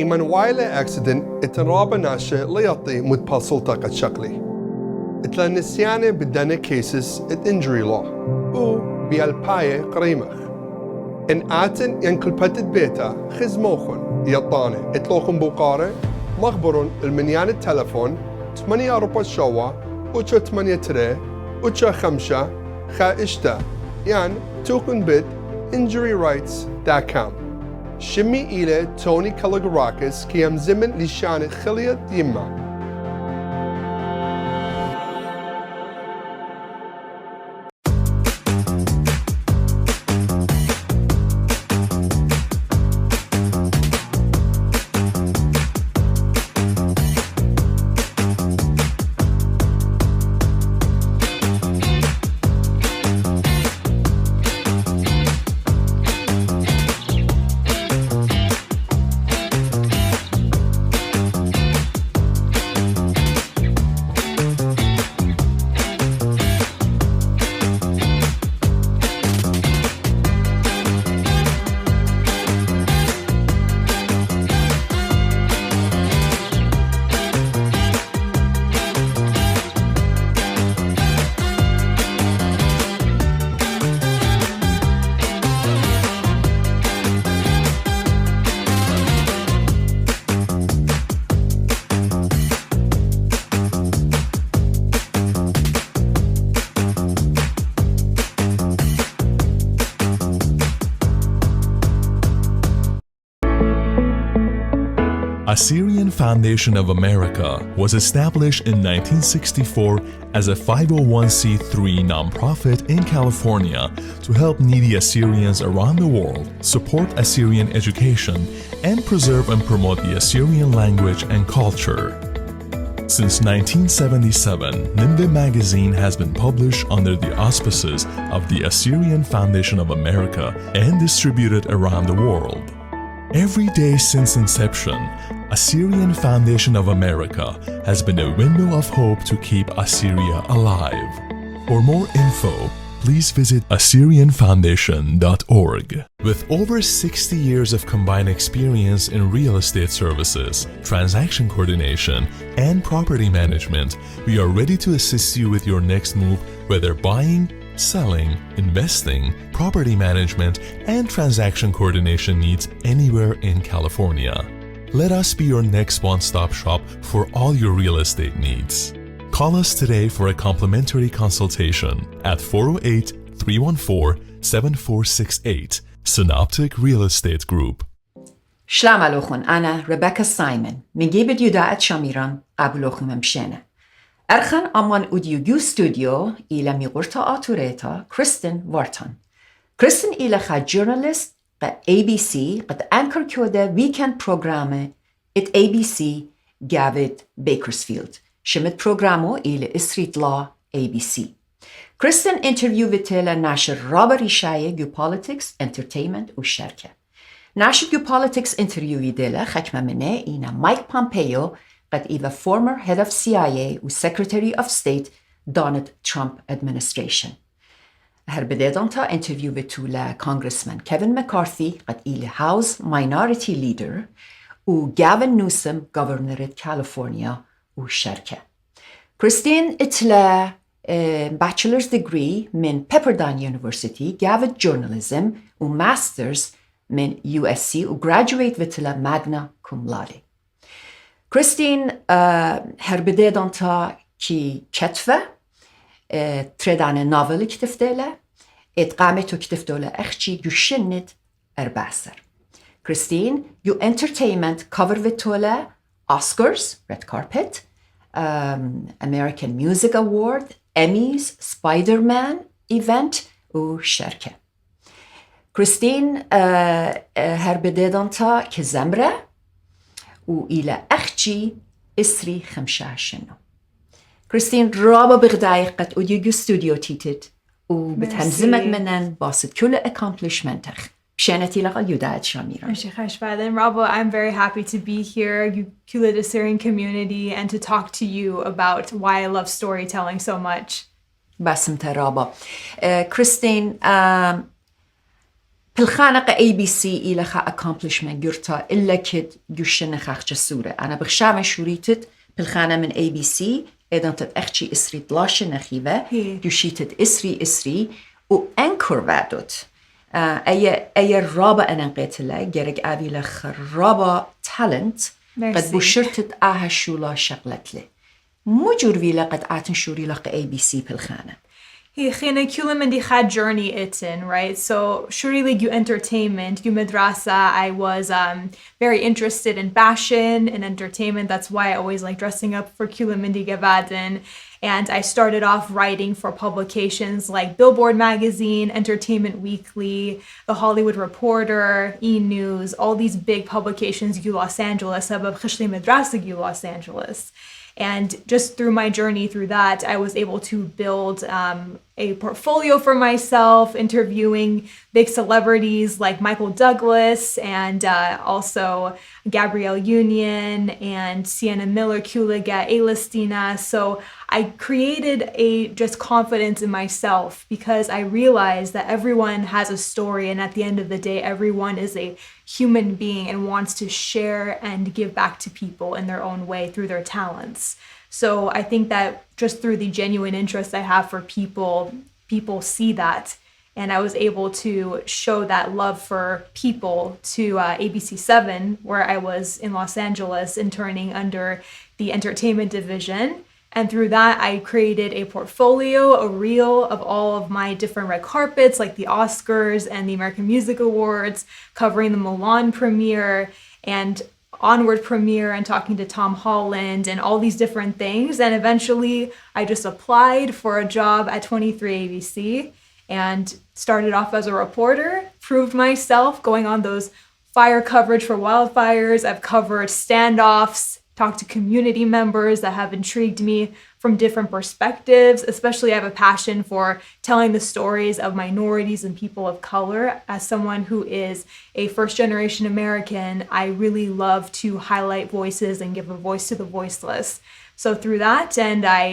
إيمان وايلة أكسيدنت اتنرابة ناشا ليعطي متبصل طاقة شكلي. اتلا نسيانة بدنا كيسز injury law و بيالباية قريمخ. إن آتن ينكل بتت بيتا خزموخن يطانة اتلوخن بوقارة مخبرون المنيان التلفون 8 أربع شوا وچو 8 تري وچو 5 خا يعني توكن بيت injuryrights.com شمي إلى توني كالغراكس كيام زمن لشان خلية يما. Assyrian Foundation of America was established in 1964 as a 501c3 nonprofit in California to help needy Assyrians around the world support Assyrian education and preserve and promote the Assyrian language and culture. Since 1977, Nimbe magazine has been published under the auspices of the Assyrian Foundation of America and distributed around the world. Every day since inception, Assyrian Foundation of America has been a window of hope to keep Assyria alive. For more info, please visit AssyrianFoundation.org. With over 60 years of combined experience in real estate services, transaction coordination, and property management, we are ready to assist you with your next move, whether buying, selling, investing, property management, and transaction coordination needs anywhere in California. Let us be your next one-stop shop for all your real estate needs. Call us today for a complimentary consultation at 408-314-7468, Synoptic Real Estate Group. شلام عليكم، أنا ريبيكا سايمون من جيبت يداعة شاميران قبلوكم ممشينا. أرخن أمان أوديو ستوديو إلى ميغورتا آتوريتا كريستين فارتان. كريستين إلى خا جورناليست قد ABC قد أنكر كودا ويكند بروغرامة ات ABC جافيد بيكرسفيلد. شمت بروغرامو إلى إسريت لا ABC. كريستين انترفيو فيتيلا ناشر رابر إشاية جو بوليتكس انترتينمنت والشركة. ناشر جو بوليتكس انترفيو يديلا خكمة منه إنا مايك بومبيو قد إذا former head of CIA و Secretary of State Donald Trump administration. هر بداية تا انترفيو بتولا Congressman Kevin McCarthy قد إلي House Minority Leader و Gavin Newsom Governor كاليفورنيا والشركة. كريستين اتلا bachelor's degree من Pepperdine University Gavin Journalism و Masters من USC و graduate بتلا Magna Cum Laude. كريستين هر بداية تا كي كتفة تردان نوفل كتفتيلا اتقامتو كتفتولا اخشي يشند ارباسر. كريستين يو entertainment cover فيتولا Oscars, Red Carpet, American Music Award, Emmys, Spider-Man event وشركة. كريستين هر بداية تا كزمرة وإلى أختي إسري 15 سنة. كريستين رابا بغداي قد أوديو ستوديو تيتد وبتهمزمت منن باسط كل accomplishmentخ بشانتي لغا يوداعت شاميرا. ماشي خاش بعدين رابا I'm very happy to be here you كل the Syrian community and to talk to you about why I love storytelling so much. بسمت رابا. كريستين بالخانق ABC إلخا accomplishment جرتا إلا كد جوشن خاخش السورة أنا بخشام شوريتت بالخانة من ABC إذا تتأخشي إسري طلاش نخيبة جوشيتت إسري وأنكر بعدت أي الرابع أنا نقيت له جرق أبي لخ الرابع talent قد بشرتت شولا شغلت له مو جوربي لقد آتن شوري لق ABC بالخانة خينا كل من دي خاد journey itin, right? So shuri you entertainment, you madrasa. I was very interested in fashion and entertainment. That's why I always like dressing up for Kula Mindi Gavadan. And I started off writing for publications like Billboard Magazine, Entertainment Weekly, The Hollywood Reporter, E! News, all these big publications in Los Angeles, Sabab Khishli Madrasa in Los Angeles. And just through my journey through that, I was able to build a portfolio for myself, interviewing big celebrities like Michael Douglas and also Gabrielle Union and Sienna Miller, Kuliga, Elastina. So I created a just confidence in myself because I realized that everyone has a story, and at the end of the day, everyone is a human being and wants to share and give back to people in their own way through their talents. So I think that just through the genuine interest I have for people, people see that. And I was able to show that love for people to ABC7, where I was in Los Angeles interning under the entertainment division. And through that, I created a portfolio, a reel of all of my different red carpets, like the Oscars and the American Music Awards, covering the Milan premiere and Onward premiere and talking to Tom Holland and all these different things. And eventually, I just applied for a job at 23 ABC and started off as a reporter, proved myself going on those fire coverage for wildfires. I've covered standoffs, talked to community members that have intrigued me from different perspectives. Especially I have a passion for telling the stories of minorities and people of color. As someone who is a first-generation American, I really love to highlight voices and give a voice to the voiceless. So through that, and I,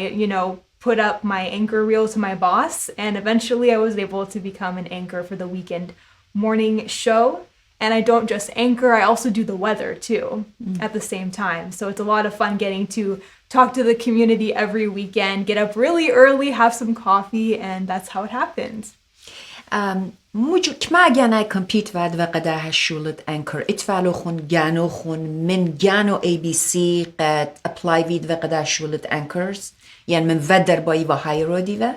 put up my anchor reel to my boss, and eventually I was able to become an anchor for the weekend morning show. And I don't just anchor, I also do the weather too at the same time. So it's a lot of fun getting to talk to the community every weekend, get up really early, have some coffee, and that's how it happened. كما جانا كمبيت بعد وقدها شولد أنكر اتفعلوا خون جانو خون من جانو ABC قد apply فيد وقدها شولد أنكرز يعني من ودر باي وهايرو ديوه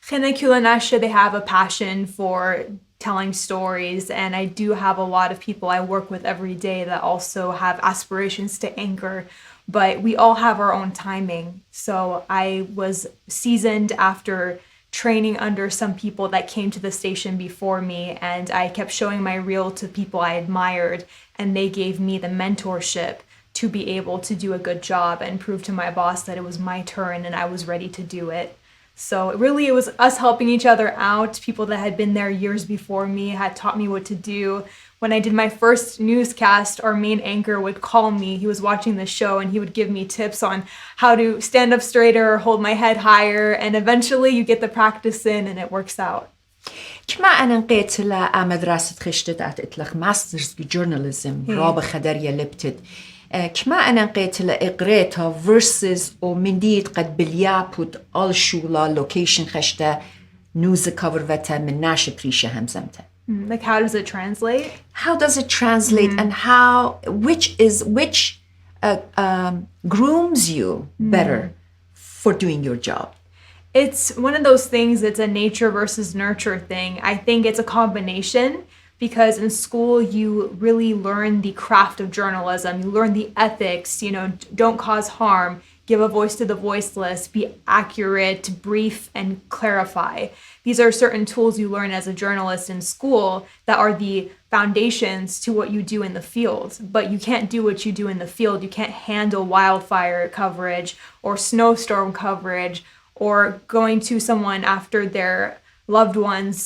خنا كلنا they have a passion for telling stories, and I do have a lot of people I work with every day that also have aspirations to anchor, but we all have our own timing. So I was seasoned after training under some people that came to the station before me, and I kept showing my reel to people I admired, and they gave me the mentorship to be able to do a good job and prove to my boss that it was my turn and I was ready to do it. So it was us helping each other out. People that had been there years before me had taught me what to do. When I did my first newscast, our main anchor would call me. He was watching the show and he would give me tips on how to stand up straighter, hold my head higher, and eventually you get the practice in and it works out. كما أنا نقيت لا مدرسة خشتت أتلخ ماسترز بجورناليزم رابع خدرية لبتد كما أنا نقيت لا إقريتها versus ومن ديت قد بليابود all شولا location خشتة نوز cover وتا من ناش بريشة همزمتها. Like how does it translate? How does it translate and which grooms you better for doing your job? It's one of those things, it's a nature versus nurture thing. I think it's a combination because in school you really learn the craft of journalism. You learn the ethics, don't cause harm, give a voice to the voiceless, be accurate, brief, and clarify. These are certain tools you learn as a journalist in school that are the foundations to what you do in the field. But you can't do what you do in the field. You can't handle wildfire coverage or snowstorm coverage or going to someone after their loved ones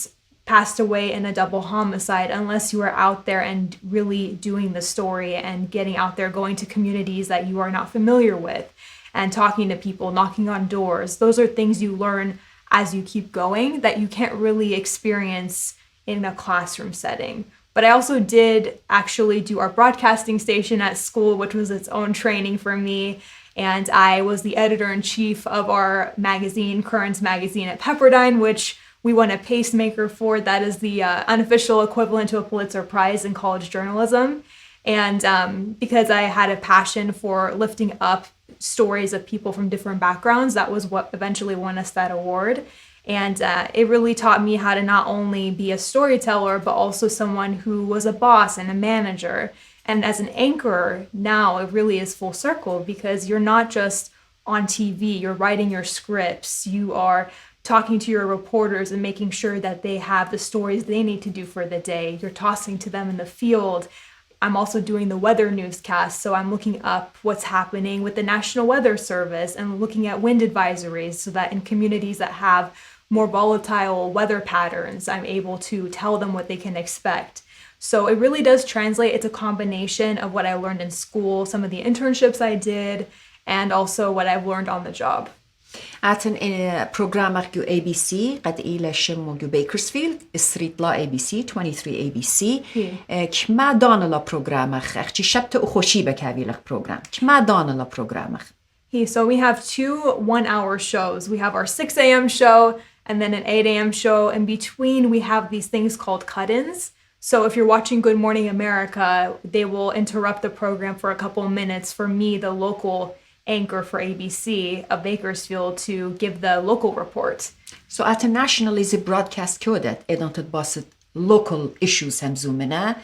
passed away in a double homicide unless you are out there and really doing the story and getting out there, going to communities that you are not familiar with and talking to people, knocking on doors. Those are things you learn as you keep going that you can't really experience in a classroom setting. But I also did actually do our broadcasting station at school, which was its own training for me. And I was the editor-in-chief of our magazine, Currents magazine at Pepperdine, which we won a pacemaker for. That is the unofficial equivalent to a Pulitzer Prize in college journalism. And because I had a passion for lifting up stories of people from different backgrounds, that was what eventually won us that award. And it really taught me how to not only be a storyteller, but also someone who was a boss and a manager. And as an anchor, now it really is full circle because you're not just on TV, you're writing your scripts, you are talking to your reporters and making sure that they have the stories they need to do for the day. You're tossing to them in the field. I'm also doing the weather newscast, so I'm looking up what's happening with the National Weather Service and looking at wind advisories so that in communities that have more volatile weather patterns, I'm able to tell them what they can expect. So it really does translate. It's a combination of what I learned in school, some of the internships I did, and also what I've learned on the job. Aten programmer جو ABC قد إلى شمو جو Bakersfield street la ABC 23 ABC كما دانا لا programmer أختي شبت أخوشي بكابي لك program كما دانا لا programmer. So we have 2 one-hour shows. We have our 6 a.m. show and then an 8 a.m. show. In between, we have these things called cut-ins. So if you're watching Good Morning America, they will interrupt the program for a couple of minutes for me, the local anchor for ABC of Bakersfield, to give the local report. So at a national is a broadcast كودت إذا تتباسط local issues هم زومنا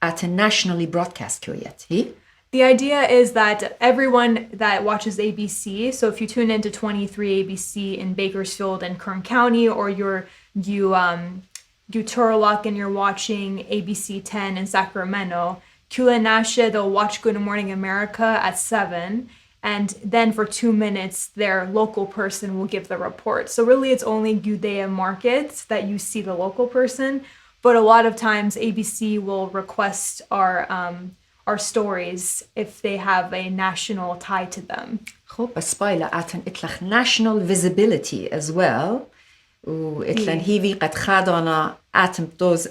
at a nationally broadcast كويت هي. The idea is that everyone that watches ABC, so if you tune into 23 ABC in Bakersfield and Kern County, or you Turlock and you're watching ABC 10 in Sacramento, Kula Nashe, they'll watch Good Morning America at 7, and then for 2 minutes, their local person will give the report. So really, it's only Judea markets that you see the local person, but a lot of times ABC will request our stories if they have a national tie to them. خب بس بايلا عتن إطلق national visibility as well. وإطلق هيفي قد خادنا عتن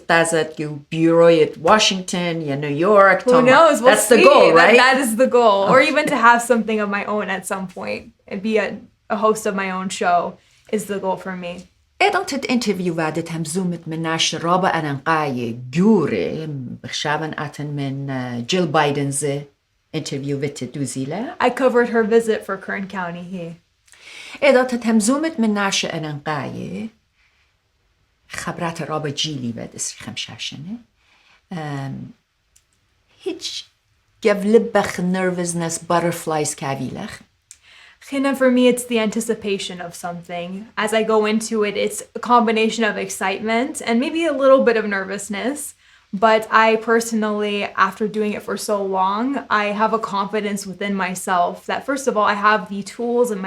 تازت يو بيروية Washington يا New York. Who knows? We'll That's see. the goal, right? That is the goal. Or even to have something of my own at some point and be a host of my own show is the goal for me. إذا تد interview وعدت هم زومت من ناش رابع أنا نقاية جوري بخشابن عتن من جيل بايدنز interview فيت دوزيلا. I covered her visit for Kern County here. إذا تد هم زومت من ناش أنا نقاية خبرات رابع جيلي بعد اسري خمشاشنة. هيج جاب لبخ nervousness butterflies كافيلخ. China, for me, it's the anticipation of something. As I go into it, it's a combination of excitement and maybe a little bit of nervousness. But I personally, after doing it for so long, I have a confidence within myself that, first of all, I have the tools in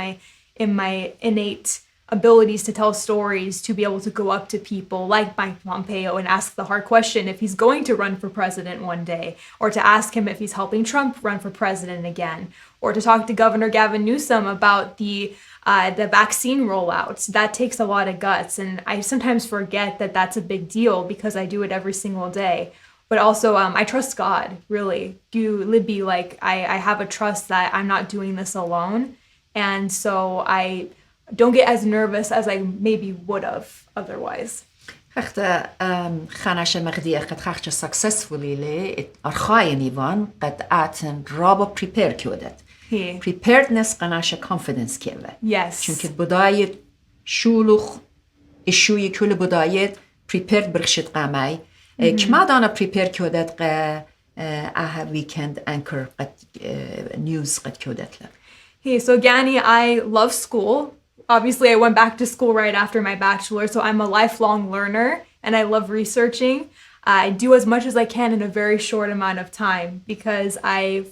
my innate abilities to tell stories, to be able to go up to people like Mike Pompeo and ask the hard question if he's going to run for president one day, or to ask him if he's helping Trump run for president again, or to talk to Governor Gavin Newsom about the vaccine rollout. That takes a lot of guts, and I sometimes forget that that's a big deal because I do it every single day. But also, I trust God, really. Libby, like, I have a trust that I'm not doing this alone, and so I don't get as nervous as I maybe would have otherwise. خخت خانش مقدية قد خخت successfully لي أرخاي نيفان قد آتن رابا prepare كودت. Preparedness قناش confidence كيله. Yes. چونك بداية شولوخ إشوي كل بداية prepared برخشت قامي. كما دانا prepare كودت قا weekend anchor قد news قد كودت له. So Gani, I love school. Obviously, I went back to school right after my bachelor, so I'm a lifelong learner and I love researching. I do as much as I can in a very short amount of time because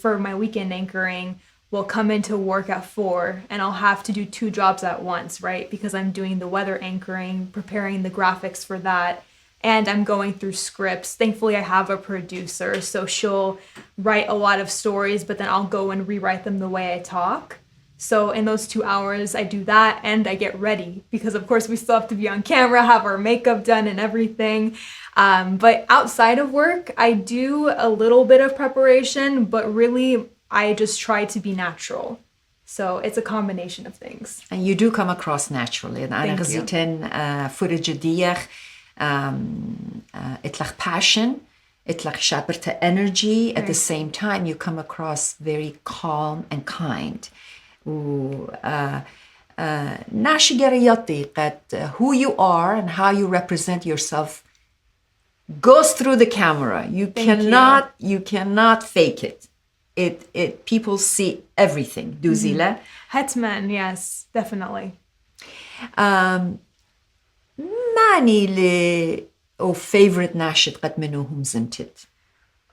for my weekend anchoring, will come into work at 4 and I'll have to do 2 jobs at once, right? Because I'm doing the weather anchoring, preparing the graphics for that, and I'm going through scripts. Thankfully, I have a producer, so she'll write a lot of stories, but then I'll go and rewrite them the way I talk. So in those 2 hours, I do that and I get ready because, of course, we still have to be on camera, have our makeup done and everything. But outside of work, I do a little bit of preparation, but really I just try to be natural. So it's a combination of things. And you do come across naturally. أنا Thank you. غزيتن footage ديخ إطلق passion, إطلق شابرت energy. At the same time, you come across very calm and kind. و ناشجرياتي قد who you are and how you represent yourself goes through the camera. You cannot fake it. It people see everything. Duzila. Hetman, yes, definitely. ماني لي أو favorite ناشط قد منهم زنتت.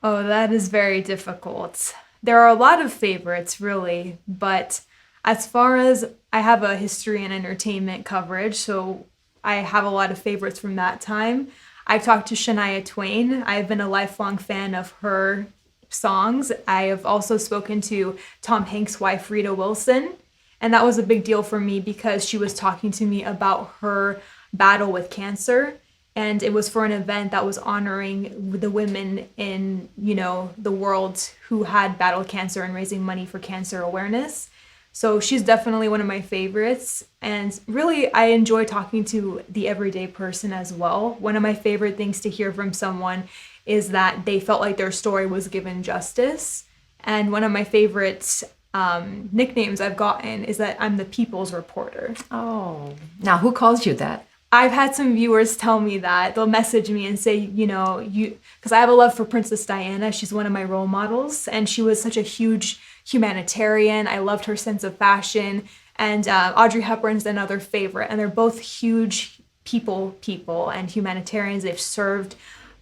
Oh, that is very difficult. There are a lot of favorites, really, but as far as I have a history in entertainment coverage, so I have a lot of favorites from that time. I've talked to Shania Twain. I've been a lifelong fan of her songs. I have also spoken to Tom Hanks' wife, Rita Wilson, and that was a big deal for me because she was talking to me about her battle with cancer. And it was for an event that was honoring the women in, you know, the world who had battled cancer and raising money for cancer awareness. So she's definitely one of my favorites. And really, I enjoy talking to the everyday person as well. One of my favorite things to hear from someone is that they felt like their story was given justice. And one of my favorite nicknames I've gotten is that I'm the people's reporter. Oh, now who calls you that? I've had some viewers tell me that. They'll message me and say, you know, because I have a love for Princess Diana. She's one of my role models, and she was such a huge humanitarian. I loved her sense of fashion. And Audrey Hepburn's another favorite, and they're both huge people and humanitarians. They've served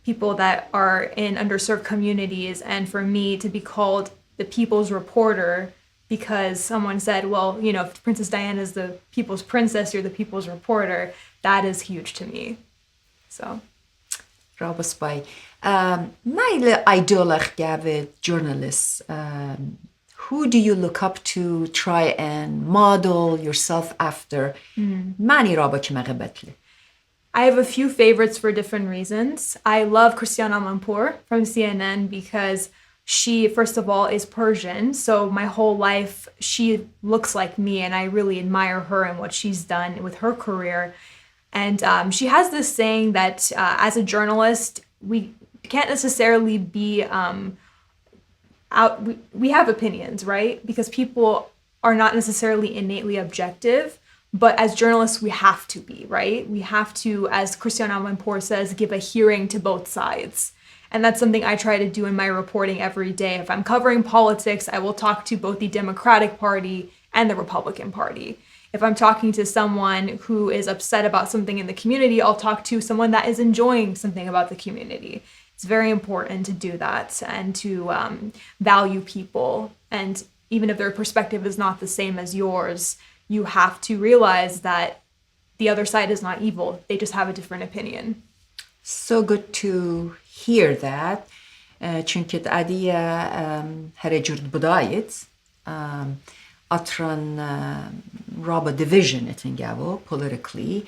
people that are in underserved communities. And for me to be called the people's reporter because someone said, well, you know, if Princess Diana is the people's princess, you're the people's reporter, that is huge to me. So. Robus by my idolach Gavid journalists. Who do you look up to try and model yourself after? Mani Robert Magabetle. I have a few favorites for different reasons. I love Kristin Vartan from CNN because she, first of all, is Persian. So my whole life, she looks like me, and I really admire her and what she's done with her career. And she has this saying that as a journalist, we can't necessarily be we have opinions, right? Because people are not necessarily innately objective, but as journalists, we have to be, right? We have to, as Kristin Vartan says, give a hearing to both sides. And that's something I try to do in my reporting every day. If I'm covering politics, I will talk to both the Democratic Party and the Republican Party. If I'm talking to someone who is upset about something in the community, I'll talk to someone that is enjoying something about the community. It's very important to do that and to value people. And even if their perspective is not the same as yours, you have to realize that the other side is not evil. They just have a different opinion. So good to hear that. Çünkü adiyya herejurt budayet. Atran raba division etengavo politically.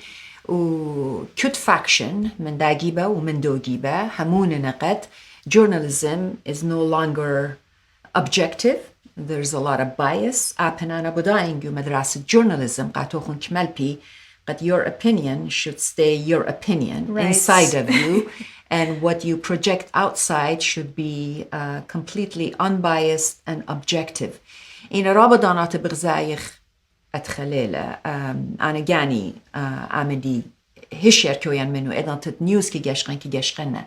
و كت faction من داجيبة ومن دوجيبة همون نقد journalism is no longer objective. There's a lot of bias. أنا بداينجو مدرسة journalism قاتوخن كمالبي قد your opinion should stay your opinion inside of you, and what you project outside should be completely unbiased and objective. إن رابطانات بغزايخ أتخليله أنا جاني عمدي هشير كويان منو إذا تد نيوز كي جاشقنا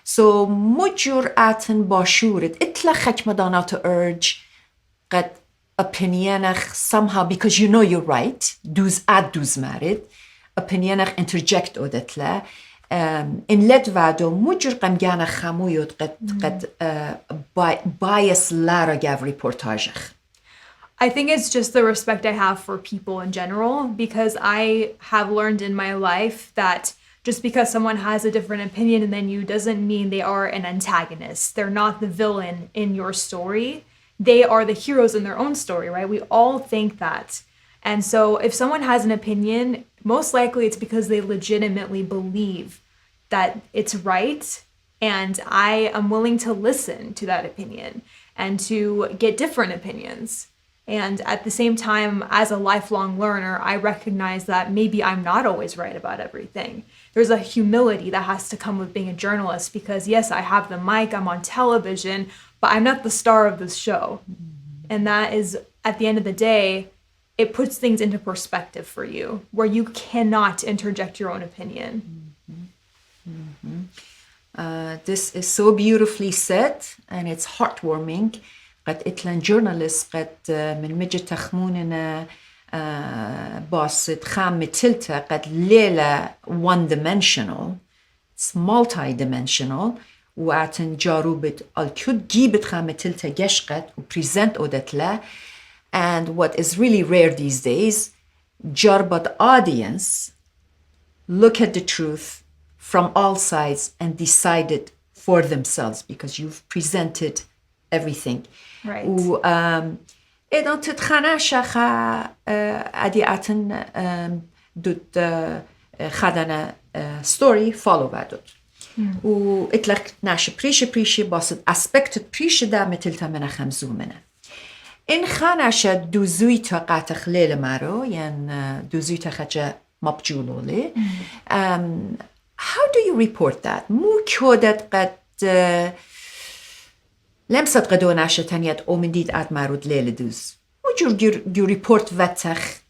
so مجر آتن باشورت إتلخك مدانات urge قد opinionach somehow because you know you're right دوز مارد opinionach interject أودتلا إن لدوادو مجر قم جانا خمويوت قد bias لارا جاف ريبورتاجخ. I think it's just the respect I have for people in general, because I have learned in my life that just because someone has a different opinion than you doesn't mean they are an antagonist. They're not the villain in your story. They are the heroes in their own story, right? We all think that. And so if someone has an opinion, most likely it's because they legitimately believe that it's right, and I am willing to listen to that opinion and to get different opinions. And at the same time, as a lifelong learner, I recognize that maybe I'm not always right about everything. There's a humility that has to come with being a journalist because, yes, I have the mic, I'm on television, but I'm not the star of this show. And that is, at the end of the day, it puts things into perspective for you, where you cannot interject your own opinion. This is so beautifully said, and it's heartwarming. قد إتلان journalist قد من مجد تخموننا باسط خام متلتا قد ليلة one dimensional, it's multi-dimensional, وعتن جاروبت الكود جيبت خام متلتا جشقت و present أودتلا. And what is really rare these days, جربت audience look at the truth from all sides and decide it for themselves because you've presented everything. Right. و إذا تتخانع شخا عادياتن دوت خدنا story follow بعدد. و إطلق ناش بريشة باسد aspect بريشة دا متلتا من خمزو منه. إن خانعش دوزويتا قاتخ ليلة مارو يعني دوزويتا خجا مبجولو لي. How do you report that? مو كودت قد لمسة قدو ناشا تانيات أو من ديد آد مارود ليلة دوز. وجور ريبورت واتخ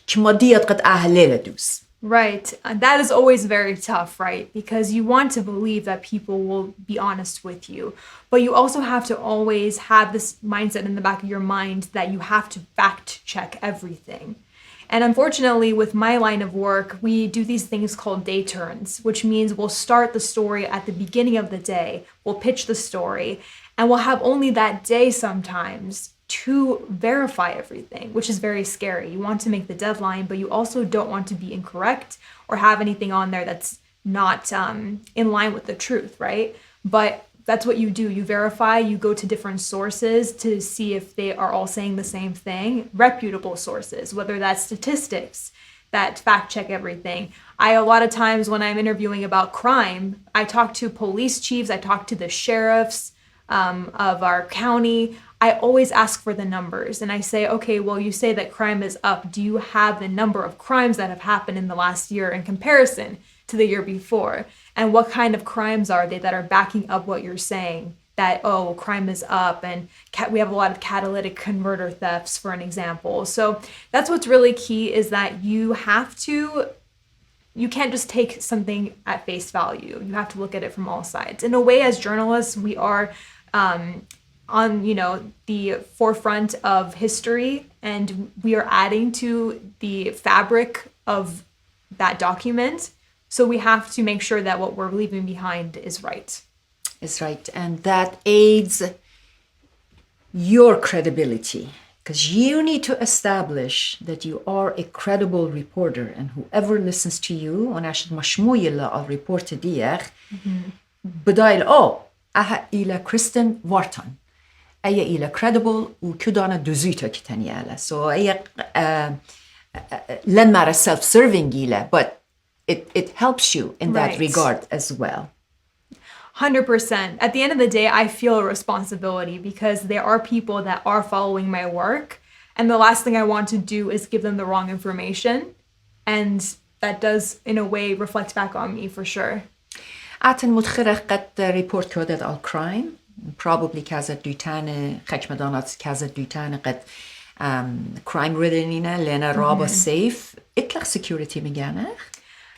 كماديات قد ليلة دوز. Right. That is always very tough, right? Because you want to believe that people will be honest with you. But you also have to always have this mindset in the back of your mind that you have to fact check everything. And unfortunately, with my line of work, we do these things called day turns, which means we'll start the story at the beginning of the day, we'll pitch the story, and we'll have only that day sometimes to verify everything, which is very scary. You want to make the deadline, but you also don't want to be incorrect or have anything on there that's not in line with the truth, right? But that's what you do. You verify, you go to different sources to see if they are all saying the same thing, reputable sources, whether that's statistics that fact check everything. A lot of times when I'm interviewing about crime, I talk to police chiefs, I talk to the sheriffs of our county. I always ask for the numbers and I say, okay, well, you say that crime is up. Do you have the number of crimes that have happened in the last year in comparison to the year before? And what kind of crimes are they that are backing up what you're saying? That, oh, crime is up and we have a lot of catalytic converter thefts, for an example. So that's what's really key is that you can't just take something at face value. You have to look at it from all sides. In a way, as journalists, we are on, the forefront of history, and we are adding to the fabric of that document. So we have to make sure that what we're leaving behind is right. Is right. And that aids your credibility because you need to establish that you are a credible reporter, and whoever listens to you on عشان مشموية للريبورت ديخ بدايل أها إلى كريستين فارتان أي إلى credible وكدانا دوزيتا كتانيالا. So أي لن مارا self-serving إلى, but it helps you in that Right. regard as well. 100%. At the end of the day, I feel a responsibility because there are people that are following my work, and the last thing I want to do is give them the wrong information, and that does, in a way, reflect back on me for sure. عادة متخرج قد report coded all crime, probably كذا دوتانة خشمدانات كذا دوتانة قد crime riddenina لنا رابا safe إطلق security مجانا.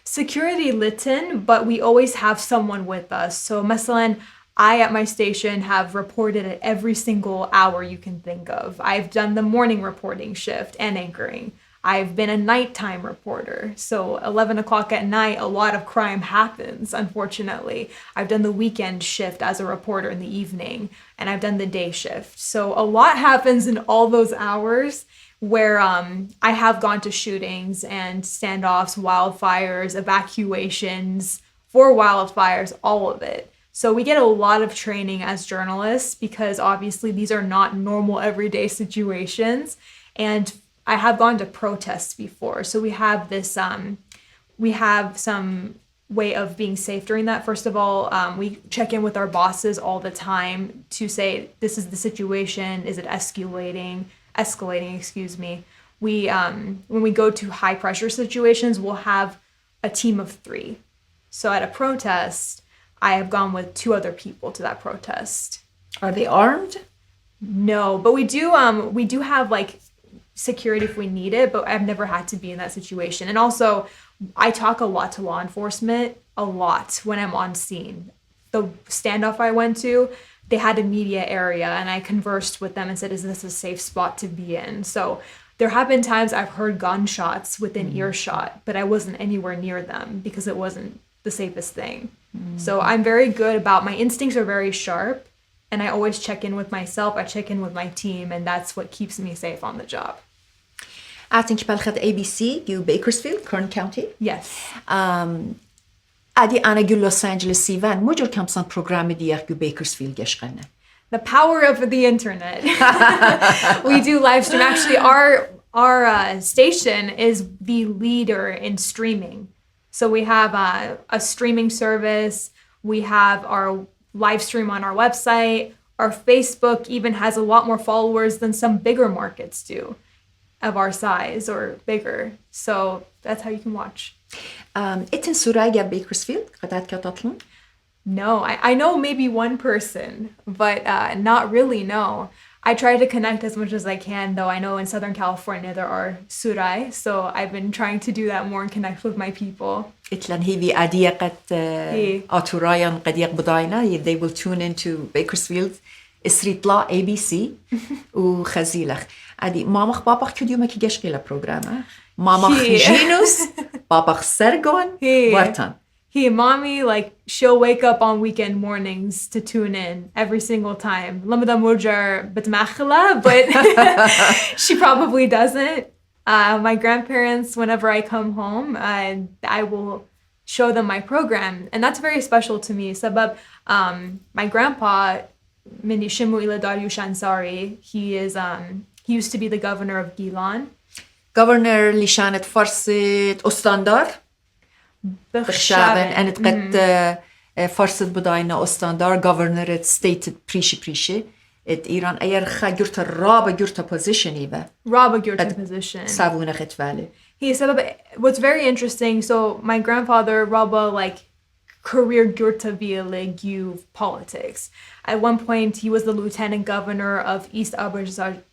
Security litten, but we always have someone with us. So مثلا, I at my station have reported at every single hour you can think of. I've done the morning reporting shift and anchoring. I've been a nighttime reporter. So 11 o'clock at night, a lot of crime happens, unfortunately. I've done the weekend shift as a reporter in the evening, and I've done the day shift. So a lot happens in all those hours where I have gone to shootings and standoffs, wildfires, evacuations for wildfires, all of it. So we get a lot of training as journalists because obviously these are not normal everyday situations. And I have gone to protests before. So we have this we have some way of being safe during that. First of all, we check in with our bosses all the time to say, this is the situation. Is it escalating, excuse me. We, when we go to high pressure situations, we'll have a team of 3. So at a protest, I have gone with 2 other people to that protest. Are they armed? No, but we do have like security if we need it, but I've never had to be in that situation. And also, I talk a lot to law enforcement, a lot when I'm on scene. The standoff I went to, they had a media area, and I conversed with them and said, is this a safe spot to be in? So there have been times I've heard gunshots within earshot, but I wasn't anywhere near them because it wasn't the safest thing. So I'm very good about, my instincts are very sharp, and I always check in with myself, I check in with my team, and that's what keeps me safe on the job. أعتنك بالخد ABC جو Bakersfield, Kern County. Yes. أدي أنا جو لوس أنجلس سيفان مجر كم سنة برنامج ديار جو Bakersfield جشقنا. The power of the internet. We do live stream. Actually, our station is the leader in streaming. So we have a streaming service. We have our live stream on our website. Our Facebook even has a lot more followers than some bigger markets do of our size or bigger. So that's how you can watch. إتن سورايا Bakersfield قدرت كتطلن؟ No, I know maybe one person, but not really, no. I try to connect as much as I can, though I know in Southern California there are surai, so I've been trying to do that more and connect with my people. إتلن هي في أدية قد أتورايا قد يقبضاينا. They will tune into Bakersfield إسريت لا ABC وخزيلخ. أدي مامخ بابخ كل يوم كي جشقي لبروجرامه. مامخ جينوس بابخ سرقون ورتان. Mommy, like, she'll wake up on weekend mornings to tune in every single time. Lamada Mujar Batmachla, but she probably doesn't. My grandparents, whenever I come home, I will show them my program. And that's very special to me. Sabab, my grandpa, Mini Shimu Ila Dariush Ansari, he used to be the governor of Gilan. Governor Lishanet Farsit Ostandar. بخشابن أنا تقد فرصة بداينا أستاندار governorate stated بريشي it إيران أير خجرت الرابع جرت position إيبا رابع جرت position سابونا خدفالي. He said what's very interesting. So my grandfather Rabba like career Gyurta via Legu politics. At one point, he was the lieutenant governor of East Azerbaijan.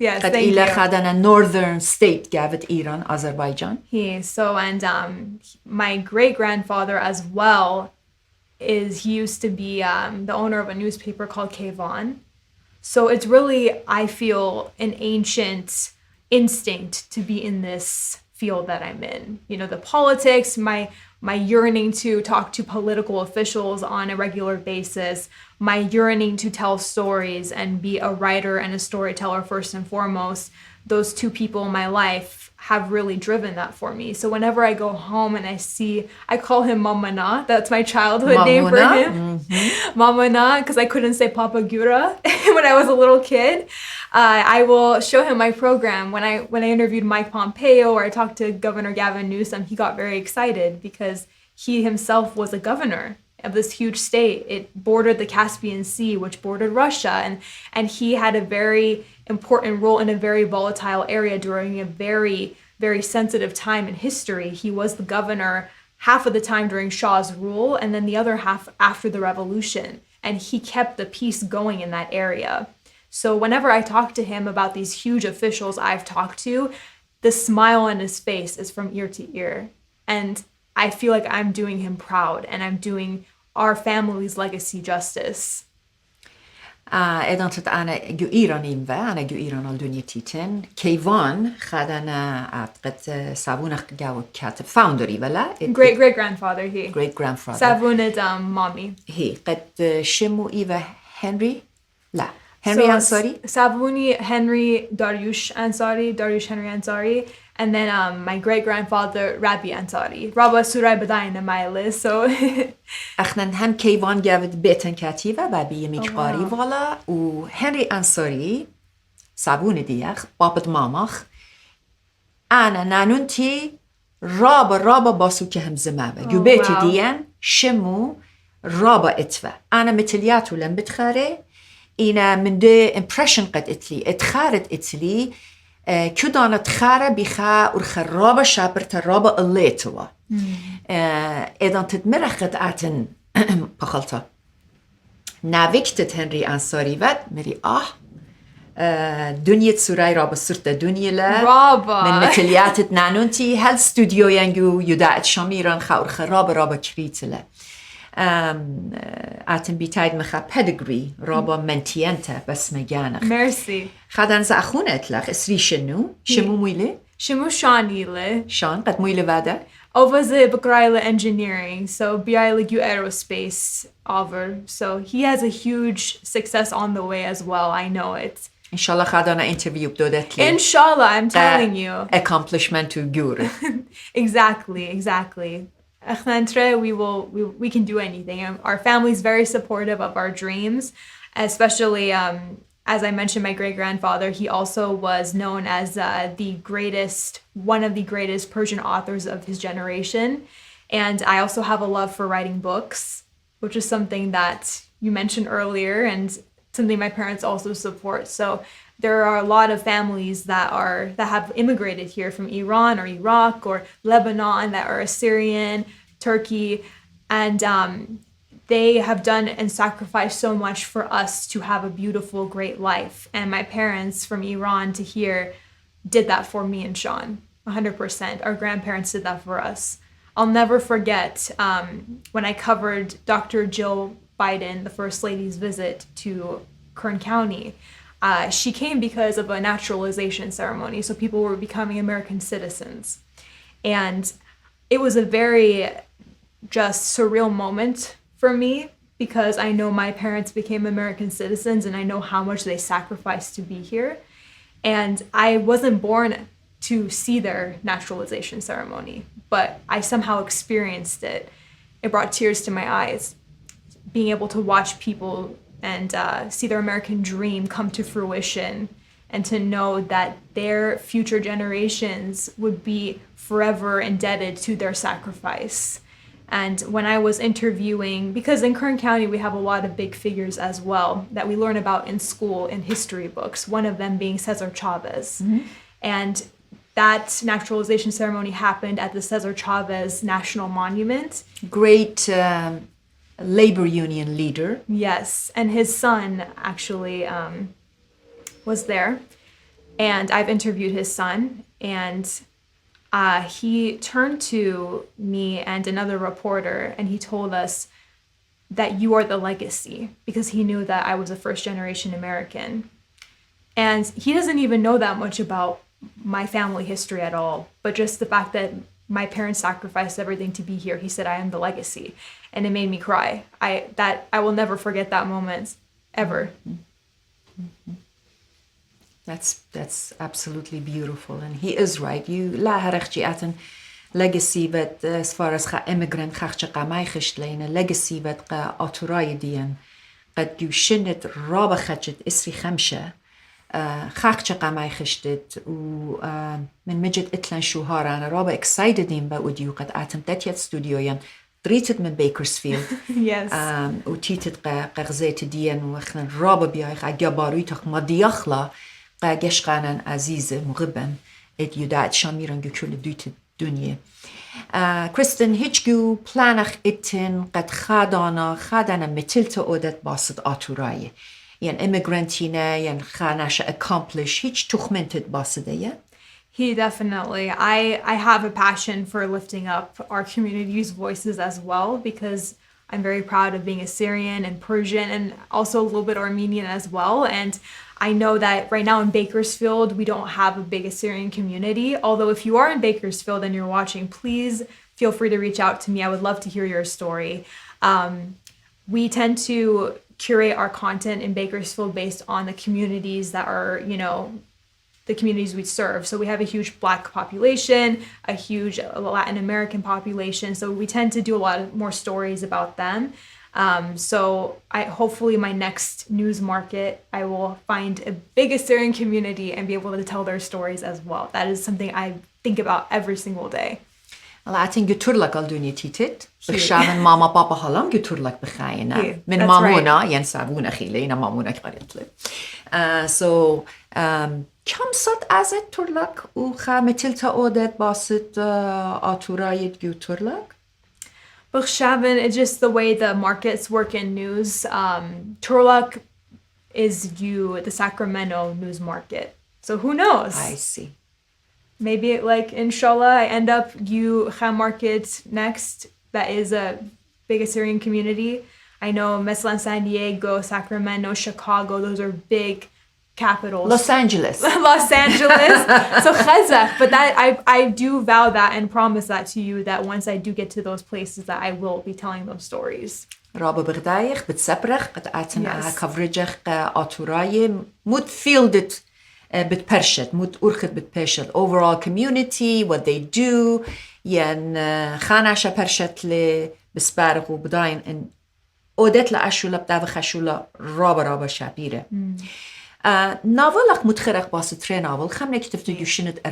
Yes, thank you. خدنا northern state gavet Iran, Azerbaijan. And my great grandfather as well he used to be the owner of a newspaper called Kayvan. So it's really, I feel, an ancient instinct to be in this field that I'm in. You know, the politics, my yearning to talk to political officials on a regular basis, my yearning to tell stories and be a writer and a storyteller first and foremost. Those 2 people in my life have really driven that for me. So whenever I go home and I call him Mamana, that's my childhood name for him. Mamana, because I couldn't say Papa Gura when I was a little kid. I will show him my program. When I interviewed Mike Pompeo or I talked to Governor Gavin Newsom, he got very excited because he himself was a governor of this huge state. It bordered the Caspian Sea, which bordered Russia, and he had a very important role in a very volatile area during a very, very sensitive time in history. He was the governor half of the time during Shah's rule, and then the other half after the revolution, and he kept the peace going in that area. So whenever I talk to him about these huge officials I've talked to, the smile on his face is from ear to ear. And I feel like I'm doing him proud and I'm doing our family's legacy justice. إذا أنا جو إيرانيم أنا جو إيران الدنيا تيتن كيفان خدنا أعتقد سابونا جاو كاتب founderi ولا great grandfather he great grandfather سابونة mommy هي قد شمو إيفا هنري لا Henry Ansari? Savuni Henry Dariush Henry Ansari, and then my great-grandfather Rabbi Ansari. Rabba Surai Badain in my list, so... احنا هم كيفان جابت بيتن كاتيفة بابي يميك قاري فوالا و هنري أنصاري صابونة دياخ بابت مامخ أنا نانونتي رابا باسو كهم زمابة جو بيتي wow. ديان شمو رابا اتفا أنا متلياتو لم بتخاري إنا من دي impression قد اتلي اتخارت اتلي كو دانا تخارة بخا ورخا رابا شابرتا رابا الليتوا إذن تتمرخ قد آتن بخلطة نافكتت هنري أنصاري ود مري دنيا سوراي رابا صرت دنيا لا رابا. من متليات نانونتي هل ستوديو ينجو يداعت شاميران خاور رابا كريتلا آتن بيتايد مخا pedigree رابا منتيانتا بس مجانا ميرسي. خادن زأخونا اتلاخ اسري شنو مويلة شمو شانيلة. شان قد مويلة بادا Ovaze Bakersfield engineering, so BI aerospace over. So he has a huge success on the way as well. I know it. إن شاء الله خادنا interview بدودت لي Inshallah, I'm telling you. accomplishment to جور Exactly. We can do anything. Our family is very supportive of our dreams, especially as I mentioned, my great-grandfather, he also was known as one of the greatest Persian authors of his generation. And I also have a love for writing books, which is something that you mentioned earlier and something my parents also support. So there are a lot of families that have immigrated here from Iran or Iraq or Lebanon that are Assyrian, Turkey, and they have done and sacrificed so much for us to have a beautiful, great life. And my parents from Iran to here did that for me and Sean, 100%. Our grandparents did that for us. I'll never forget when I covered Dr. Jill Biden, the First Lady's visit to Kern County. She came because of a naturalization ceremony, so people were becoming American citizens. And it was a very just surreal moment for me because I know my parents became American citizens and I know how much they sacrificed to be here. And I wasn't born to see their naturalization ceremony, but I somehow experienced it. It brought tears to my eyes, being able to watch people and see their American dream come to fruition and to know that their future generations would be forever indebted to their sacrifice. And when I was interviewing, because in Kern County we have a lot of big figures as well that we learn about in school in history books, one of them being Cesar Chavez. Mm-hmm. And that naturalization ceremony happened at the Cesar Chavez National Monument. Great labor union leader. Yes, and his son actually was there. And I've interviewed his son, and he turned to me and another reporter and he told us that you are the legacy because he knew that I was a first-generation American. And he doesn't even know that much about my family history at all, but just the fact that my parents sacrificed everything to be here. He said, I am the legacy. And it made me cry. I will never forget that moment, ever. Mm-hmm. That's absolutely beautiful, and he is right. You la harachti aten legacy but as far as immigrant khachcha qamay khishtlena legacy but qa aturay dian qad yushinnet raba khachet isri khamsha khachcha qamay khishtet u من مجد اتلان شوهار انا رابا excited in ba وديو قد atem تاتيت studio yan دريتت من بيكرسفيلد. Yes. وتيتت قغزيت ديان وخن رابا بياخ اجابارويتك مدياخلا قاشقانا عزيزة مغبن ات يدعت شاميران كل دوت الدنيا. كريستين هيتشجو بلانخ اتن قد خادانا متلت اودت باسد آتوراي. يعني immigrantina يعني خاناش accomplish هيتش تخمنتت باسدية. He definitely. I have a passion for lifting up our community's voices as well because I'm very proud of being Assyrian and Persian and also a little bit Armenian as well. And I know that right now in Bakersfield, we don't have a big Assyrian community. Although if you are in Bakersfield and you're watching, please feel free to reach out to me. I would love to hear your story. We tend to curate our content in Bakersfield based on the communities that are, the communities we serve. So we have a huge Black population, a huge Latin American population. So we tend to do a lot of more stories about them. So hopefully my next news market, I will find a big Assyrian community and be able to tell their stories as well. That is something I think about every single day. العتين جتورلك الدنيا تيتت بخشابن ماما بابا هلام جتورلك بخاينة من That's مامونا ينسابون خيلينا مامونا قريت له. So كم صد أزت تورلك وخا متلتا أودت باست آتورايد جتورلك؟ Bakersfield, it's just the way the markets work in news. Turlock is the Sacramento news market. So who knows? I see. Maybe inshallah, I end up market next. That is a big Assyrian community. I know Meslan, San Diego, Sacramento, Chicago, those are big capitals. Los Angeles. Los Angeles. So chazak, but that I do vow that and promise that to you that once I do get to those places that I will be telling those stories. رابع بغدايخ بتسبرخ قطعتنا كفرجخ آتوراي مود فيلدت بتبرشت مود أرخت بتبرشت overall community what they do ين خاناشا برشت لي بسبارخ وبداين ان أودت لأشولا بداو خشولا رابع شابيرة ناولك متخرق باسطري ناول خمنا كتبتو يوشنت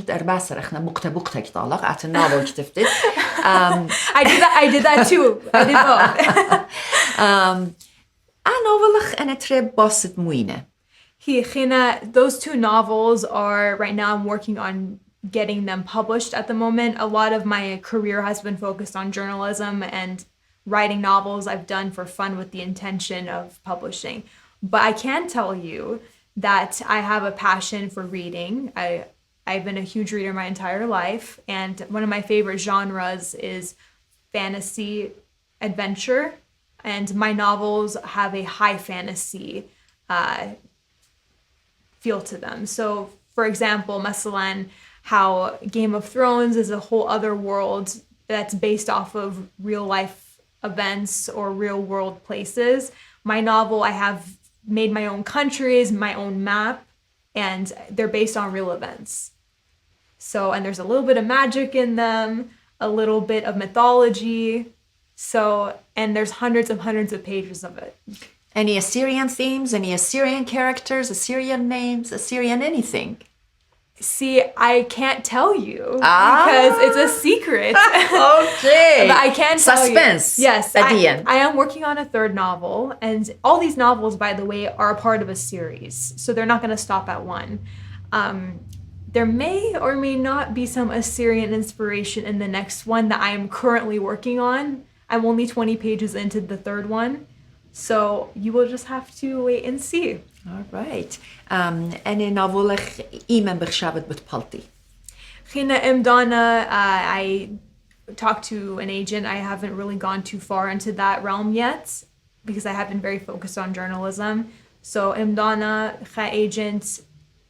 أرباسر اخنا مقتبقتا كتالك عت الناول كتبتت I did that too. I did both. ناولك أنا تريب باسط موينة Those two novels are, right now I'm working on getting them published at the moment. A lot of my career has been focused on journalism and writing novels I've done for fun with the intention of publishing. But I can tell you that I have a passion for reading. I've been a huge reader my entire life, and one of my favorite genres is fantasy adventure, and my novels have a high fantasy feel to them. So, for example, masalan, how Game of Thrones is a whole other world that's based off of real life events or real world places. My novel, I have made my own countries, my own map, and they're based on real events. So, and there's a little bit of magic in them, a little bit of mythology. So, and there's hundreds of pages of it. Any Assyrian themes, any Assyrian characters, Assyrian names, Assyrian anything? See, I can't tell you because it's a secret. Okay. But I can tell Suspense. you. Yes. At the end. I am working on a third novel, and all these novels, by the way, are a part of a series. So they're not going to stop at one. There may or may not be some Assyrian inspiration in the next one that I am currently working on. I'm only 20 pages into the third one. So you will just have to wait and see. All right. أنا نافولك إيمان بخشابت بتبلتي. Khina Imdana, I talked to an agent. I haven't really gone too far into that realm yet because I have been very focused on journalism. So Imdana, Kha agent,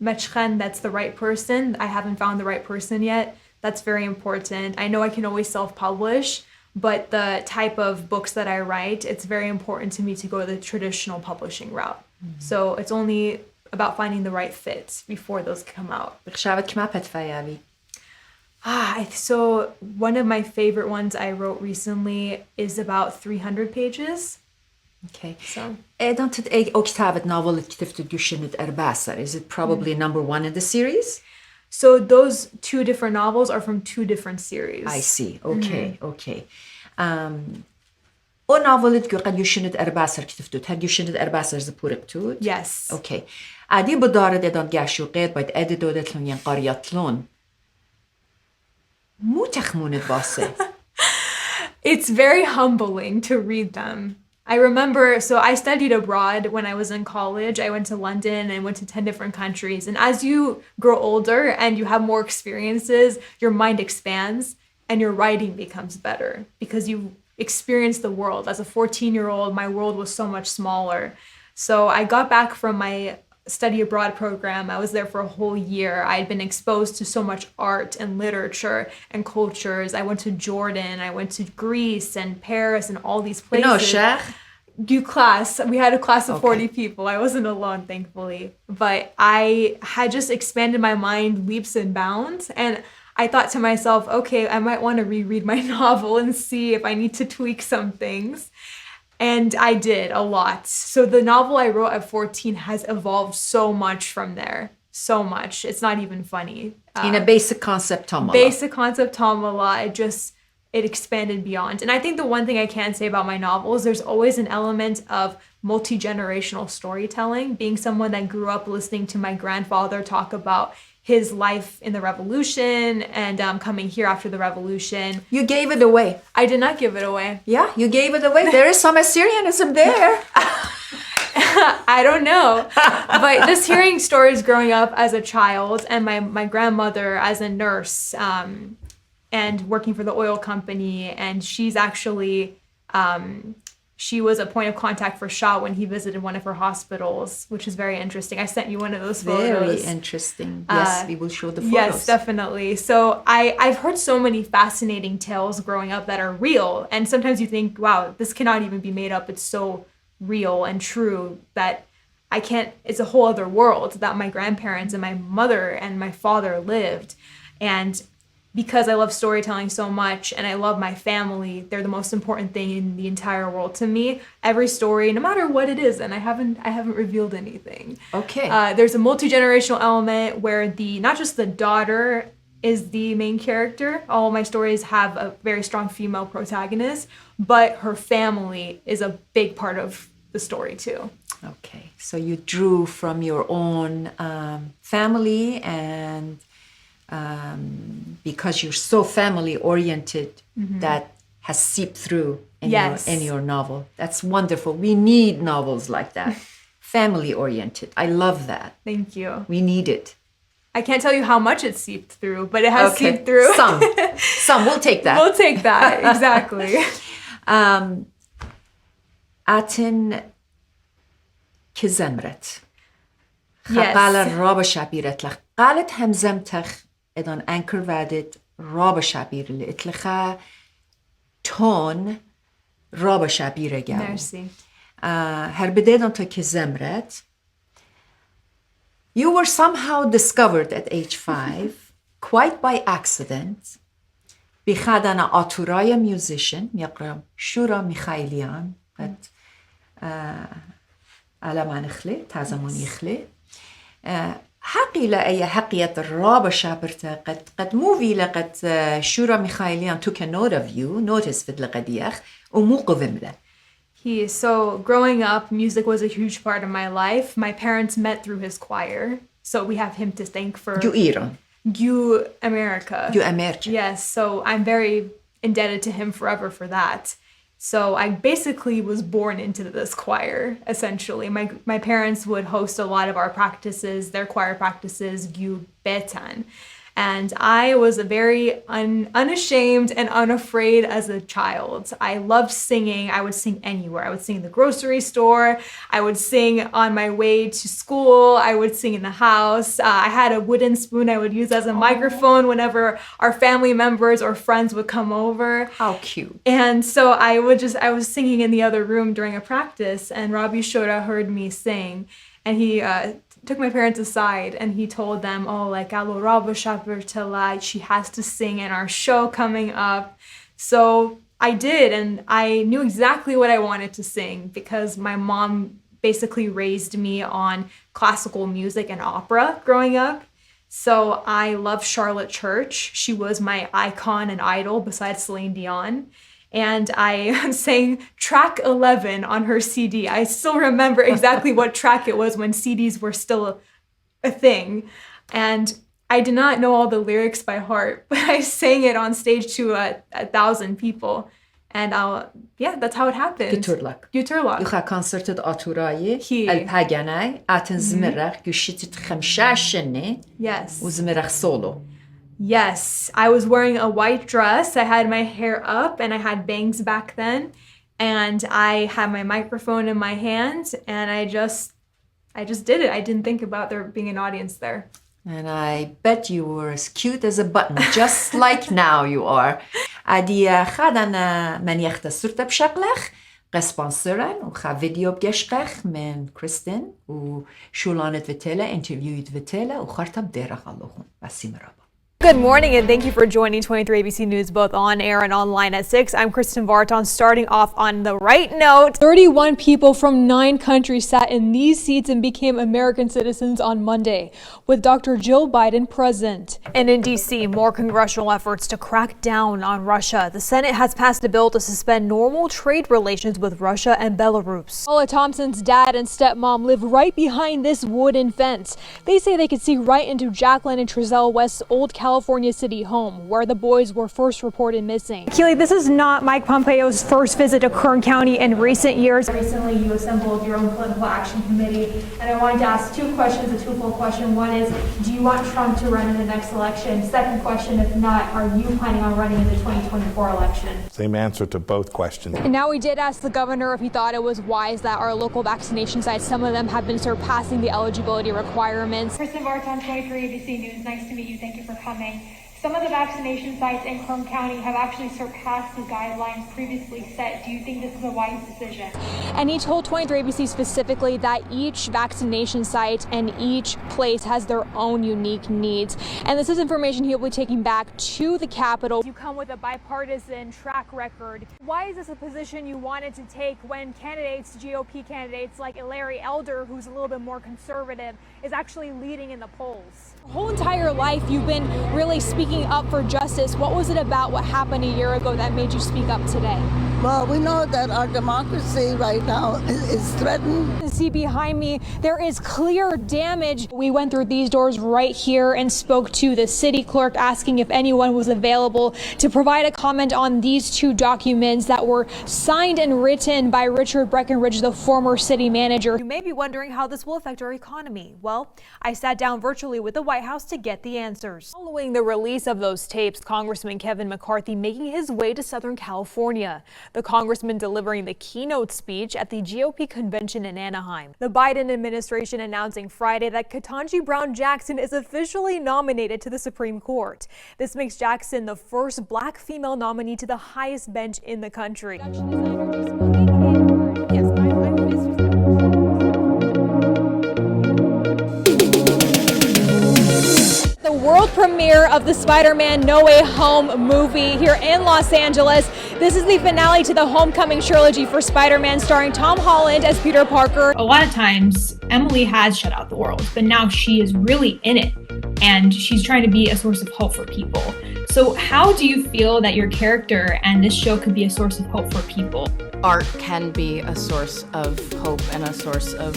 Mechchen, that's the right person. I haven't found the right person yet. That's very important. I know I can always self-publish, but the type of books that I write, it's very important to me to go the traditional publishing route. So it's only about finding the right fit before those come out. بخشابت كما بتفايابي. So one of my favorite ones I wrote recently is about 300 pages. Okay. So don't it كتابة novel كتبت يوشنت أرباسر. Is it probably number one in the series? So those two different novels are from two different series. I see. Okay. Okay. O novelit که قد يوشنت أرباسر كتبتوت هاد يوشنت أرباسر زبورقتوت. Yes. Okay. عادي بدارد إدان جاشو قيد بايد أدي دودتلون ين قريتلون. مو تخمونت باسه. It's very humbling to read them. I remember, so I studied abroad when I was in college. I went to London and went to 10 different countries. And as you grow older and you have more experiences, your mind expands and your writing becomes better because you experience the world. As a 14-year-old, my world was so much smaller. So I got back from my study abroad program. I was there for a whole year. I had been exposed to so much art and literature and cultures. I went to Jordan, I went to Greece and Paris and all these places. No, Sheikh. We had a class of 40 people. I wasn't alone, thankfully. But I had just expanded my mind leaps and bounds. And I thought to myself, okay, I might want to reread my novel and see if I need to tweak some things. And I did a lot. So the novel I wrote at 14 has evolved so much from there. So much. It's not even funny. In a basic concept tamala. Basic concept tamala. It expanded beyond. And I think the one thing I can say about my novels, there's always an element of multi-generational storytelling. Being someone that grew up listening to my grandfather talk about his life in the revolution and coming here after the revolution. You gave it away. I did not give it away. Yeah, you gave it away. There is some Assyrianism there. I don't know. But just hearing stories growing up as a child and my grandmother as a nurse and working for the oil company. And she's actually, she was a point of contact for Shah when he visited one of her hospitals, which is very interesting. I sent you one of those photos. Very interesting. Yes, we will show the photos. Yes, definitely. So I've heard so many fascinating tales growing up that are real. And sometimes you think, wow, this cannot even be made up. It's so real and true that it's a whole other world that my grandparents and my mother and my father lived. And because I love storytelling so much and I love my family, they're the most important thing in the entire world to me. Every story, no matter what it is, and I haven't revealed anything. Okay. There's a multi-generational element where not just the daughter is the main character. All my stories have a very strong female protagonist, but her family is a big part of the story too. Okay. So you drew from your own family and because you're so family oriented, that has seeped through in your novel. That's wonderful. We need novels like that. Family oriented. I love that. Thank you. We need it. I can't tell you how much it seeped through, but it has seeped through. Some. We'll take that. We'll take that. Exactly. Atin kizemret. Yes. قال راب شبيرت لخ قالت همزم تخ ادان انكر وادت راب شبير اللي اتلخا تون راب شبير جاو Merci. هر بديدان تا كزمرت. You were somehow discovered at age 5 quite by accident بخدنا آتورای musician يقرأ شورا ميخائيليان قد على ما نخلي تازمون يخلي حقي لأي حقية الرابع شابرتا قد موفي لقد شورا ميخائيليان took a note of you notice في القديخ ومو قوم له. So growing up, music was a huge part of my life. My parents met through his choir. So we have him to thank for... You Iran. You America. You America. Yes. So I'm very indebted to him forever for that. So I basically was born into this choir, essentially. My parents would host a lot of our practices, their choir practices, Gyu Betan. And I was a very unashamed and unafraid as a child. I loved singing. I would sing anywhere. I would sing in the grocery store. I would sing on my way to school. I would sing in the house. I had a wooden spoon I would use as a microphone whenever our family members or friends would come over. How cute. And so I was singing in the other room during a practice, and Rabbi Shora heard me sing, and he took my parents aside and he told them, she has to sing in our show coming up. So I did, and I knew exactly what I wanted to sing because my mom basically raised me on classical music and opera growing up. So I love Charlotte Church. She was my icon and idol besides Celine Dion. And I sang track 11 on her CD. I still remember exactly what track it was when CDs were still a thing. And I did not know all the lyrics by heart, but I sang it on stage to 1,000 people. And that's how it happened. Gütürlak. يخا كونسرت آتورایی الپگنای اتن زمرخ گوشیت خمشاشنه Yes. وزمرخ solo. Yes, I was wearing a white dress. I had my hair up and I had bangs back then. And I had my microphone in my hand and I just did it. I didn't think about there being an audience there. And I bet you were as cute as a button, just like now you are. عادي خدنا من يختصر بشكلك قسبانسرن وخا فيديو بجشقخ من كريستين وشولانت فيتيلا انترفيويت فيتيلا وخرطة بديرة خلوهم بسي مرابا. Good morning and thank you for joining 23 ABC News both on air and online at 6. I'm Kristin Vartan, starting off on the right note. 31 people from 9 countries sat in these seats and became American citizens on Monday, with Dr. Joe Biden present. And in D.C., more congressional efforts to crack down on Russia. The Senate has passed a bill to suspend normal trade relations with Russia and Belarus. Paula Thompson's dad and stepmom live right behind this wooden fence. They say they could see right into Jacqueline and Trezell West's old California City home, where the boys were first reported missing. Keely, this is not Mike Pompeo's first visit to Kern County in recent years. Recently, you assembled your own political action committee, and I wanted to ask 2 questions, a twofold question. One is, do you want Trump to run in the next election? Second question, if not, are you planning on running in the 2024 election? Same answer to both questions. And now we did ask the governor if he thought it was wise that our local vaccination sites, some of them have been surpassing the eligibility requirements. Kristin Vartan, 23 ABC News. Nice to meet you. Thank you for coming. Some of the vaccination sites in Kern County have actually surpassed the guidelines previously set. Do you think this is a wise decision? And he told 23 ABC specifically that each vaccination site and each place has their own unique needs. And this is information he'll be taking back to the Capitol. You come with a bipartisan track record. Why is this a position you wanted to take when candidates, GOP candidates like Larry Elder, who's a little bit more conservative, is actually leading in the polls? Your whole entire life you've been really speaking up for justice. What was it about what happened a year ago that made you speak up today? Well, we know that our democracy right now is threatened. You see behind me, there is clear damage. We went through these doors right here and spoke to the city clerk asking if anyone was available to provide a comment on these 2 documents that were signed and written by Richard Breckenridge, the former city manager. You may be wondering how this will affect our economy. Well, I sat down virtually with the White House to get the answers. Following the release of those tapes, Congressman Kevin McCarthy making his way to Southern California. The congressman delivering the keynote speech at the GOP convention in Anaheim. The Biden administration announcing Friday that Ketanji Brown Jackson is officially nominated to the Supreme Court. This makes Jackson the first black female nominee to the highest bench in the country. The world premiere of the Spider-Man No Way Home movie here in Los Angeles. This is the finale to the Homecoming trilogy for Spider-Man, starring Tom Holland as Peter Parker. A lot of times, Emily has shut out the world, but now she is really in it, and she's trying to be a source of hope for people. So how do you feel that your character and this show could be a source of hope for people? Art can be a source of hope and a source of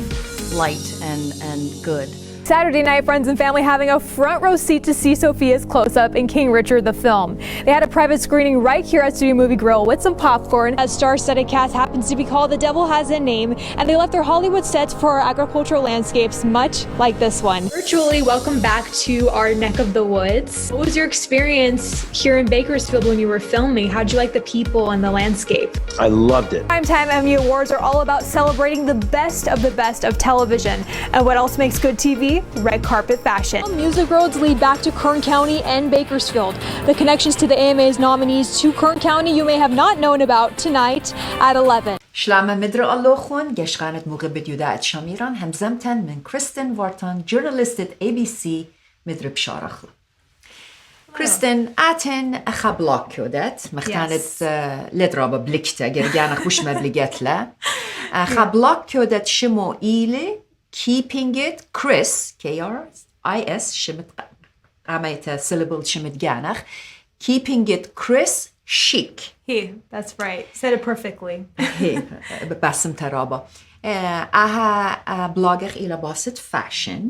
light and good. Saturday night, friends and family having a front row seat to see Sophia's close-up in King Richard the film. They had a private screening right here at Studio Movie Grill with some popcorn. A star-studded cast happens to be called The Devil Has a Name, and they left their Hollywood sets for our agricultural landscapes, much like this one. Virtually, welcome back to our neck of the woods. What was your experience here in Bakersfield when you were filming? How'd you like the people and the landscape? I loved it. Primetime Emmy Awards are all about celebrating the best of television. And what else makes good TV? Red carpet fashion. Music roads lead back to Kern County and Bakersfield. The connections to the AMA's nominees to Kern County you may have not known about tonight at 11. شلامة مدر اللوخون جشقانت مغبت يداعت شاميران همزمتن من كريستين فارتان جورناليستة ABC مدر بشارخلة. كريستين آتن أخا بلاك كودت مختانت لدرابة بلكتا جرجانا خوش مبلغت لا أخا بلاك كودت شمو إيلي keeping it Chris K-R-I-S شمت عميت syllable شمت جانخ keeping it Chris chic. That's right. Said it perfectly. بسم ترابة أها بلاغخ إلى باسط فاشن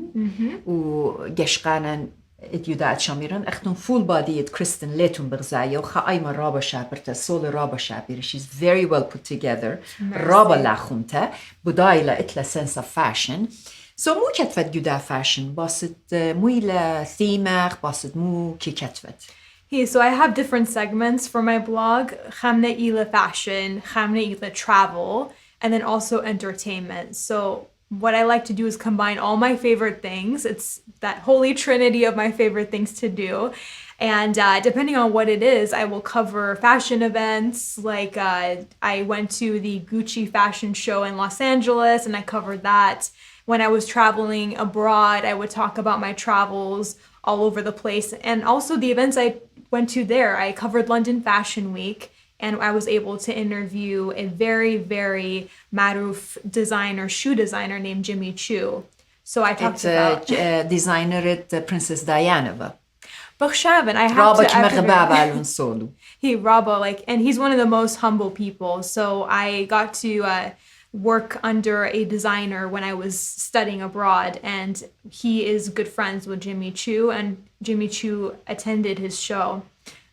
وجشقانا اديودات شاميران اختن فول باديت كريستين ليتون بغزايا وخا ايما رابا شابرتا سول رابا شابير she's very well put together رابا لاخونتا بدايلا اتلا sense of fashion so مو كتفت جدا fashion باسط مو إلى ثيمخ باسط مو كي كتفت. So I have different segments for my blog. خامنة إلى fashion, خامنة إلى travel, and then also entertainment. So what I like to do is combine all my favorite things. It's that holy trinity of my favorite things to do. And depending on what it is, I will cover fashion events. Like I went to the Gucci fashion show in Los Angeles and I covered that. when I was traveling abroad, I would talk about my travels all over the place. And also the events I went to there. I covered London Fashion Week, and I was able to interview a very, very maruf designer, shoe designer named Jimmy Choo. So I talked about designer Princess Diana. Bakersfield. I have رابط to مغباب الصولو. he Rabba, and he's one of the most humble people. So I got to work under a designer when I was studying abroad, and he is good friends with Jimmy Choo, and Jimmy Choo attended his show.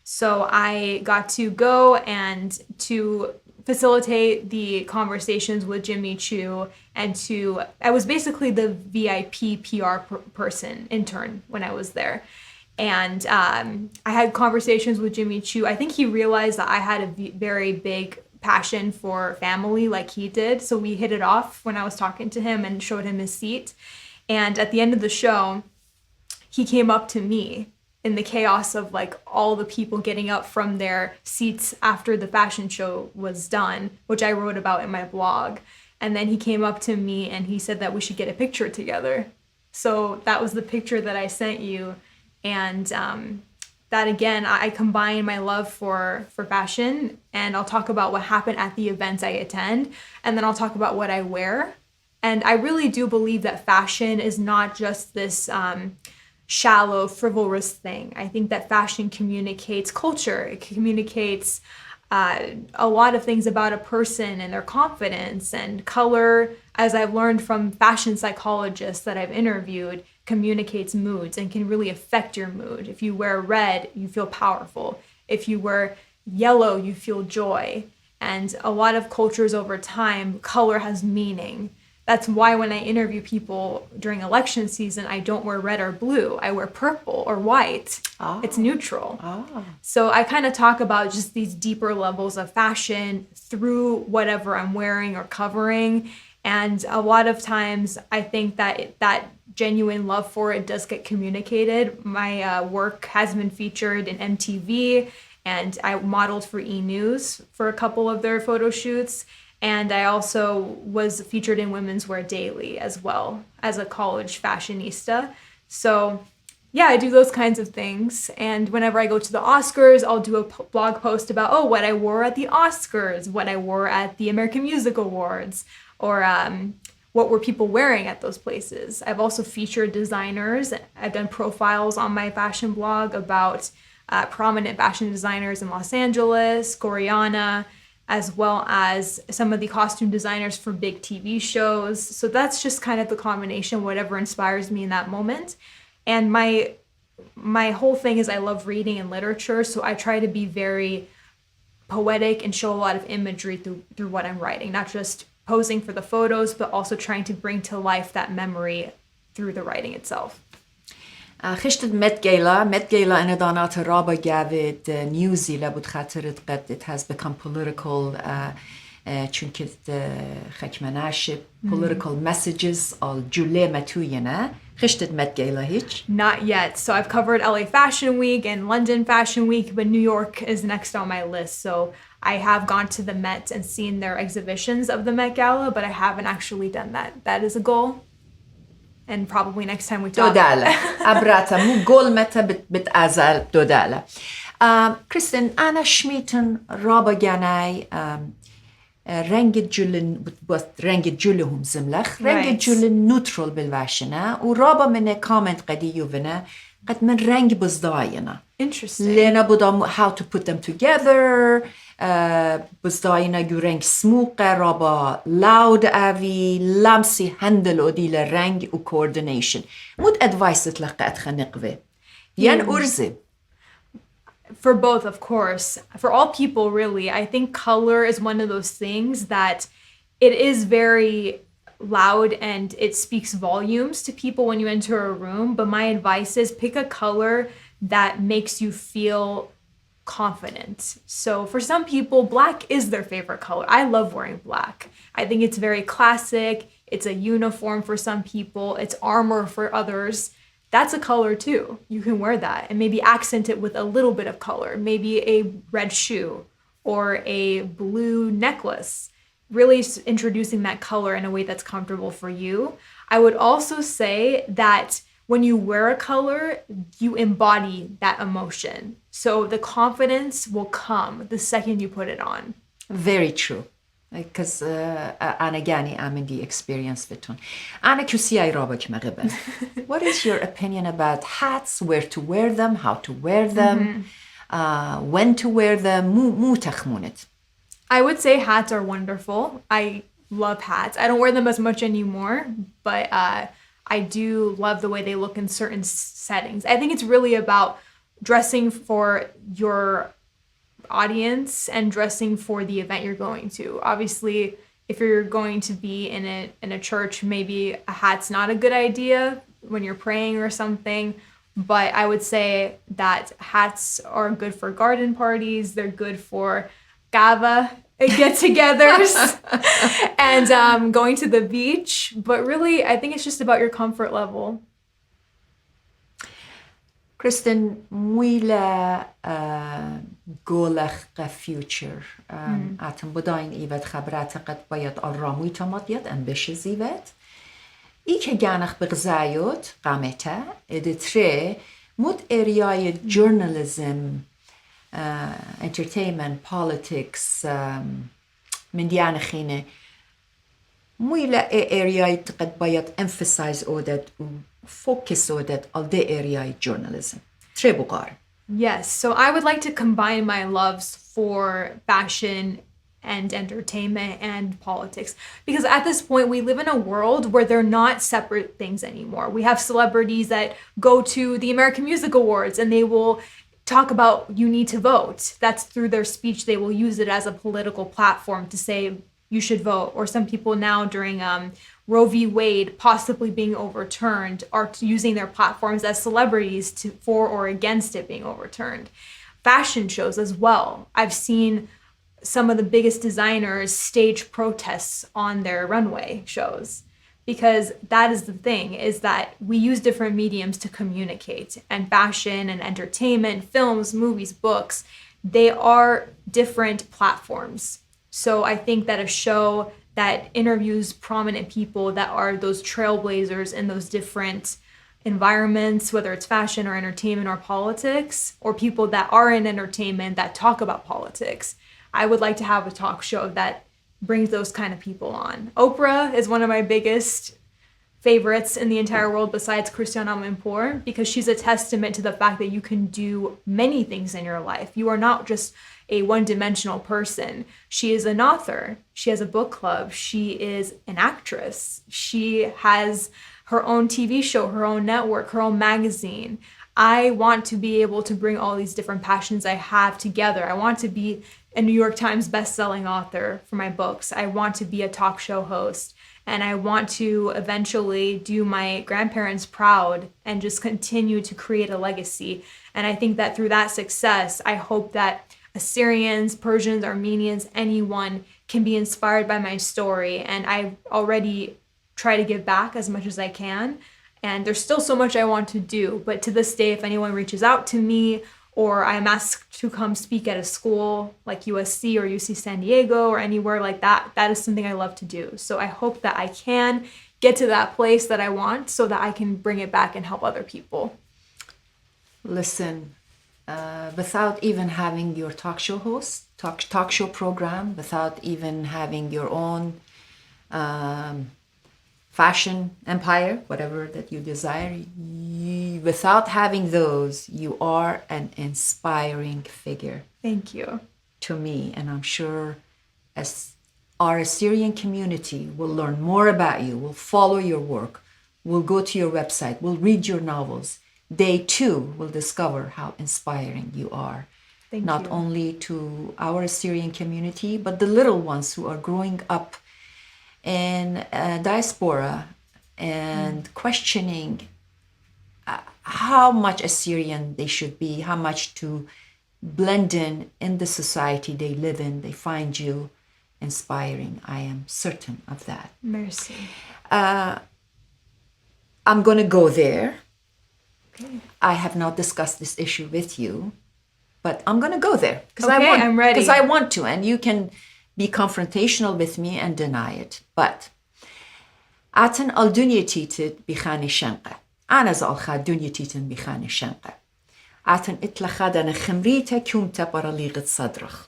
So I got to go and to facilitate the conversations with Jimmy Choo, and I was basically the VIP PR person, intern, when I was there. And I had conversations with Jimmy Choo. I think he realized that I had a very big passion for family like he did. So we hit it off when I was talking to him and showed him his seat. And at the end of the show, he came up to me in the chaos of like all the people getting up from their seats after the fashion show was done, which I wrote about in my blog. And then he came up to me and he said that we should get a picture together. So that was the picture that I sent you. And that again, I combine my love for fashion, and I'll talk about what happened at the events I attend, and then I'll talk about what I wear. And I really do believe that fashion is not just this shallow, frivolous thing. I think that fashion communicates culture. It communicates a lot of things about a person and their confidence, and color, as I've learned from fashion psychologists that I've interviewed, communicates moods and can really affect your mood. If you wear red, you feel powerful. If you wear yellow, you feel joy. And a lot of cultures over time, color has meaning. That's why when I interview people during election season, I don't wear red or blue. I wear purple or white. It's neutral. So I kind of talk about just these deeper levels of fashion through whatever I'm wearing or covering. And a lot of times I think that that genuine love for it does get communicated. My work has been featured in MTV, and I modeled for E! News for a couple of their photo shoots. And I also was featured in Women's Wear Daily as well as a college fashionista. So yeah, I do those kinds of things. And whenever I go to the Oscars, I'll do a blog post about, what I wore at the Oscars, what I wore at the American Music Awards, or what were people wearing at those places. I've also featured designers. I've done profiles on my fashion blog about prominent fashion designers in Los Angeles, Goriana, as well as some of the costume designers for big TV shows. So that's just kind of the combination, whatever inspires me in that moment. And my whole thing is I love reading and literature, so I try to be very poetic and show a lot of imagery through what I'm writing, not just posing for the photos, but also trying to bring to life that memory through the writing itself. خشتت مت جيلا أنا دانات رابا جابت نيوزي لابد خاطرت قد it has become political چونك خكمناش political messages al جولة متوينة خشتت مت جيلا هيج؟ Not yet. So I've covered LA Fashion Week and London Fashion Week, but New York is next on my list. So I have gone to the Met and seen their exhibitions of the Met Gala, but I haven't actually done that. That is a goal. And probably next time we talk. دودالة أبراتا مو قول متى بتأزل دودالة. كريستين أنا شميتن رابا جاناي رنگ جلهم زملخ رنگ جل نوترال بالواشنة ورابا من كومنت قدي يوفنا قد من رنگ بزداينا. Interesting. لأنا بودم how to put them together. بزداينا جو رنگ سموقة رابا loud أوي لامسي هندل ودي لرنگ و coordination. مود advice تلقى أتخنقوه. ين أرزي. For both, of course. For all people, really. I think color is one of those things that it is very loud and it speaks volumes to people when you enter a room. But my advice is pick a color that makes you feel confident. So for some people, black is their favorite color. I love wearing black. I think it's very classic. It's a uniform for some people. It's armor for others. That's a color too. You can wear that and maybe accent it with a little bit of color, maybe a red shoe or a blue necklace, really introducing that color in a way that's comfortable for you. I would also say that when you wear a color, you embody that emotion. So the confidence will come the second you put it on. Very true. Because أنا جاني عندي experience بتون. أنا كسي رابك مغبن. What is your opinion about hats? Where to wear them? How to wear them? When to wear them? مو تخمونت. I would say hats are wonderful. I love hats. I don't wear them as much anymore, but I do love the way they look in certain settings. I think it's really about dressing for your audience and dressing for the event you're going to. Obviously, if you're going to be in a church, maybe a hat's not a good idea when you're praying or something. But I would say that hats are good for garden parties. They're good for gava get-togethers and going to the beach. But really, I think it's just about your comfort level. Kristin, مویلا گولخ future. اتم بداین ایوت خبرات قد باید آرامی تمادیت امبش زیوت. ای که گانخ بغزایوت قامته ادتره مود اریای journalism, entertainment, politics, من دیان خینه مویلا اریای قد باید emphasize اودت focus اودت all the area journalism. تره بقار. Yes, so I would like to combine my loves for fashion and entertainment and politics. Because at this point, we live in a world where they're not separate things anymore. We have celebrities that go to the American Music Awards and they will talk about you need to vote. That's through their speech. They will use it as a political platform to say you should vote. Or some people now during Roe v. Wade possibly being overturned are using their platforms as celebrities for or against it being overturned. Fashion shows as well. I've seen some of the biggest designers stage protests on their runway shows, because that is the thing, is that we use different mediums to communicate, and fashion and entertainment, films, movies, books, they are different platforms. So I think that a show that interviews prominent people that are those trailblazers in those different environments, whether it's fashion or entertainment or politics, or people that are in entertainment that talk about politics, I would like to have a talk show that brings those kind of people on. Oprah is one of my biggest favorites in the entire world besides Kristin Vartan, because she's a testament to the fact that you can do many things in your life. You are not just a one-dimensional person. She is an author. She has a book club. She is an actress. She has her own TV show, her own network, her own magazine. I want to be able to bring all these different passions I have together. I want to be a New York Times best-selling author for my books. I want to be a talk show host. And I want to eventually do my grandparents proud and just continue to create a legacy. And I think that through that success, I hope that Assyrians, Persians, Armenians, anyone can be inspired by my story. And I already try to give back as much as I can. And there's still so much I want to do. But to this day, if anyone reaches out to me, or I'm asked to come speak at a school like USC or UC San Diego or anywhere like that, that is something I love to do. So I hope that I can get to that place that I want so that I can bring it back and help other people. Listen, without even having your talk show host, talk show program, without even having your own fashion empire, whatever that you desire, without having those, you are an inspiring figure. Thank you. To me, and I'm sure as our Assyrian community will learn more about you, will follow your work, will go to your website, will read your novels. They too will discover how inspiring you are. Not only to our Assyrian community, but the little ones who are growing up in diaspora and questioning how much Assyrian they should be, how much to blend in the society they live in. They find you inspiring. I am certain of that. Merci. I'm going to go there. Okay. I have not discussed this issue with you, but I'm going to go there because I'm ready. Because I want to, and you can be confrontational with me and deny it. But آتن الدنيا تيتد بخان الشنقة أنا زال خاد دنيا تيتن بخان الشنقة آتن إتلا خادنا خمريتا كومتا براليغة صدرخ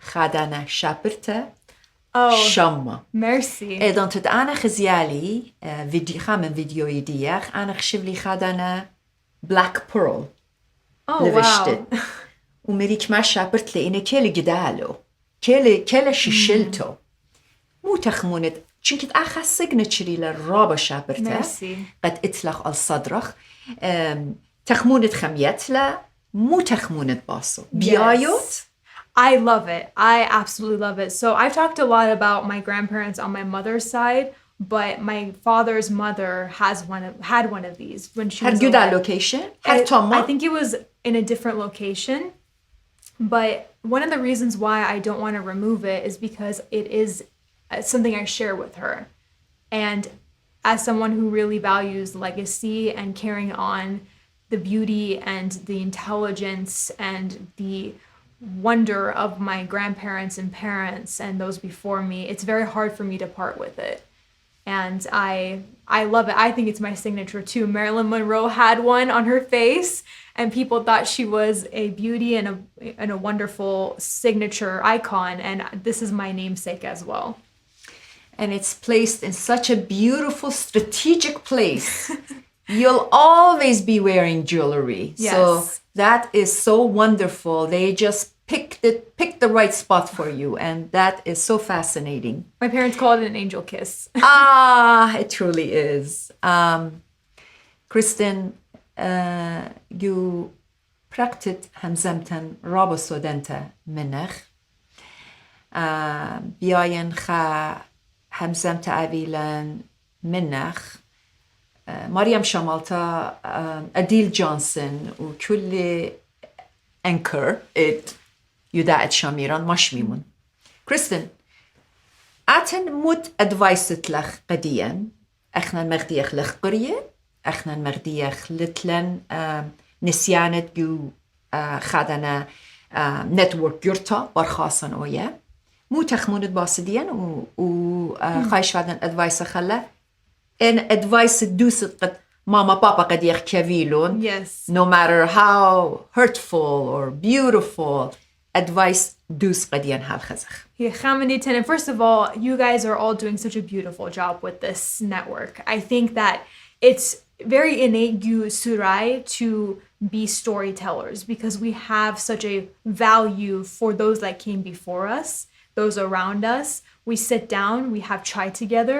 خادنا شابرتا شما Merci. إذن تد أنا خزيالي فيديو خامن فيديو يديخ أنا خشبلي خادنا بلاك بيرل Oh, لفشتت wow. ومريك ما شابرت لإنه كيلي جدالو كيلي ششلتو مو تخمونت چونكت آخا سيجنتشري للرابة شابرتا Merci. قد إطلق الصدرخ تخمونت خميتلا مو تخمونت باسو بيايوت I love it. I absolutely love it. So I've talked a lot about my grandparents on my mother's side, but my father's mother had one of these when she هر was جدا alive. لوكيشن هر توما I think it was in a different location, but one of the reasons why I don't want to remove it is because it is something I share with her. And as someone who really values legacy and carrying on the beauty and the intelligence and the wonder of my grandparents and parents and those before me, it's very hard for me to part with it. And I love it. I think it's my signature too. Marilyn Monroe had one on her face, and people thought she was a beauty and a wonderful signature icon. And this is my namesake as well. and it's placed in such a beautiful strategic place. You'll always be wearing jewelry. So Yes. that is so wonderful. They just picked the right spot for you, and that is so fascinating. My parents call it an angel kiss. It truly is. Kristin, you practiced همزمتن رابا سودنتا منخ. بیاین خا همزمت عبیلن منخ. مريم شمالتا أديل جونسون وكل أنكر يداعد شاميران مش ميمون كريستين أتن مود أدفايست لخ قديا أخنا مغديخ لخ قرية أخنا مغديخ لتلن نسيانت جو خادنا نتورك يرتا برخاصا أويا مو تخموند باسديا وخايش فادن أدفايس خلا إن أدفايس دوست قد ماما بابا قد يخكفيلون Yes. no matter how hurtful or beautiful advice دوست قد ينهال خزخ. Yeah, Khamani and first of all, you guys are all doing such a beautiful job with this network. I think that it's very innate you Surai to be storytellers because we have such a value for those that came before us, those around us. We sit down, we have chai together,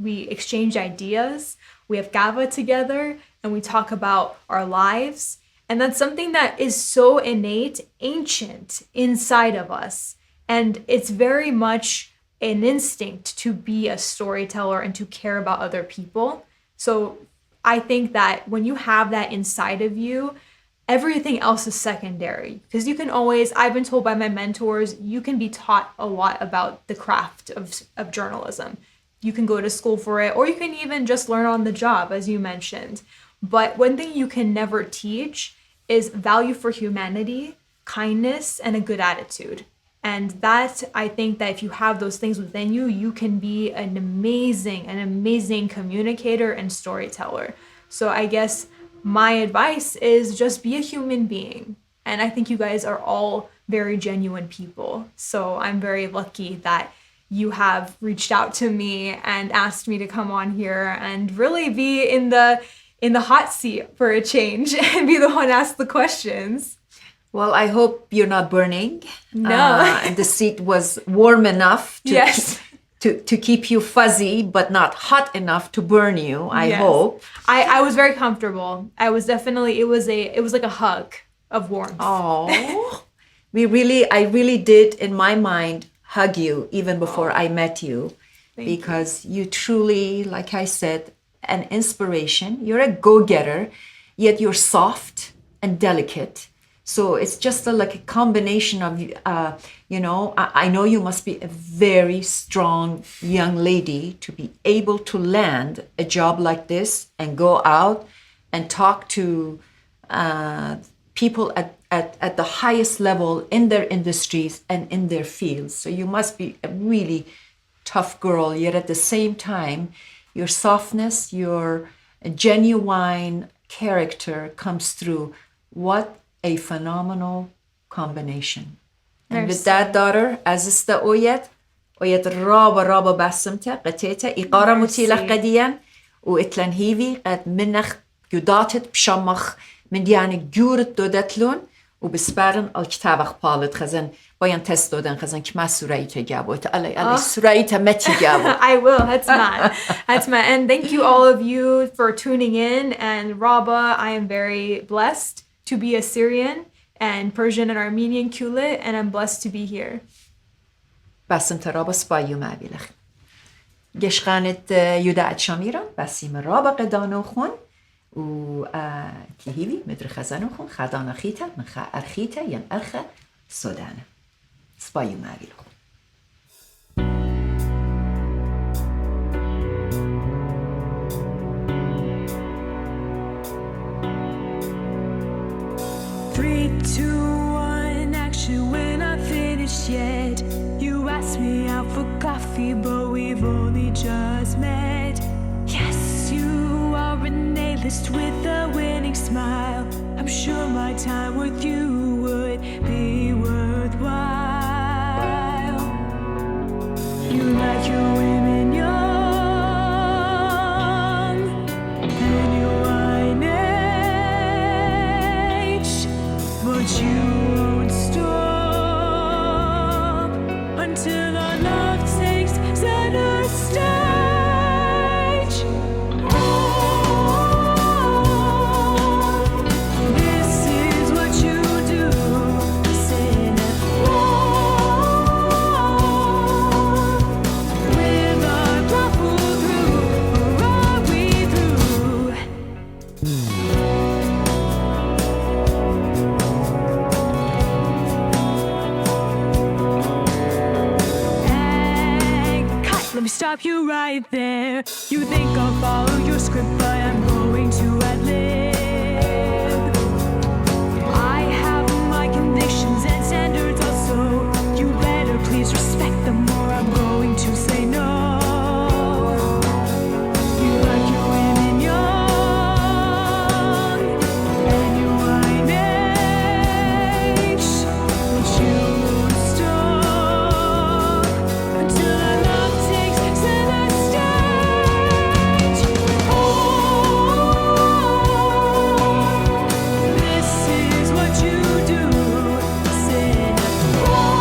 we exchange ideas, we have gava together, and we talk about our lives. And that's something that is so innate, ancient inside of us. And it's very much an instinct to be a storyteller and to care about other people. So I think that when you have that inside of you, everything else is secondary. Because you can always, I've been told by my mentors, you can be taught a lot about the craft of journalism. You can go to school for it, or you can even just learn on the job, as you mentioned. But one thing you can never teach is value for humanity, kindness, and a good attitude. And that, I think that if you have those things within you, you can be an amazing communicator and storyteller. So I guess my advice is just be a human being. And I think you guys are all very genuine people. So I'm very lucky that you have reached out to me and asked me to come on here and really be in the hot seat for a change and be the one ask the questions. Well, I hope you're not burning. No. And the seat was warm enough to, Yes. to keep you fuzzy, but not hot enough to burn you, I Yes. hope. I was very comfortable. I was definitely, it was like a hug of warmth. Oh, I really did in my mind hug you even before I met you because you truly, like I said, an inspiration. You're a go-getter, yet you're soft and delicate. So it's just like a combination of, I know you must be a very strong young lady to be able to land a job like this and go out and talk to people at the highest level in their industries and in their fields. So you must be a really tough girl, yet at the same time, your softness, your genuine character comes through. What a phenomenal combination. And with that, daughter, azista oyet raba basamta قتيتا إقارة متيلة قديا وإتلن هيفي قد منخ جداتت بشمخ من يعني جورت دودتلون وبسبارن الكتابخ بالت خزن باين تست دودن خزن كما سوريتا جابو علي سوريتا متي جابو. I will. That's my. And thank you all of you for tuning in. And Rabba, I am very blessed to be a Syrian and Persian and Armenian kulit, and I'm blessed to be here. بسمت رابا سبايو مابيلخ جشقانت يوداعت شاميرا بسيم رابا قدانو خون و تيهيوي مدر خزانو خون خدانا خيتا من خا أرخيتا ين أرخا سودانا سبايو مابيلخ. Three, two, one, action. We're not finished yet. You asked me out for coffee, but we've only just met. Yes, you are an A-list with a winning smile. I'm sure my time with you would be worthwhile. You like your women young and your wine age, but you won't stop until our love takes center stage. Oh, this is what you do. Sing it. Oh, with our love pull through, or are we through? Let me stop you right there. You think I'll follow your script, but I'm going to ad-lib. I have my convictions and standards also. You better please respect them or I'm going to say no. You like your women young and your wine age, but you won't stop until our love takes center stage. Oh, this is what you do. Sing it. Oh,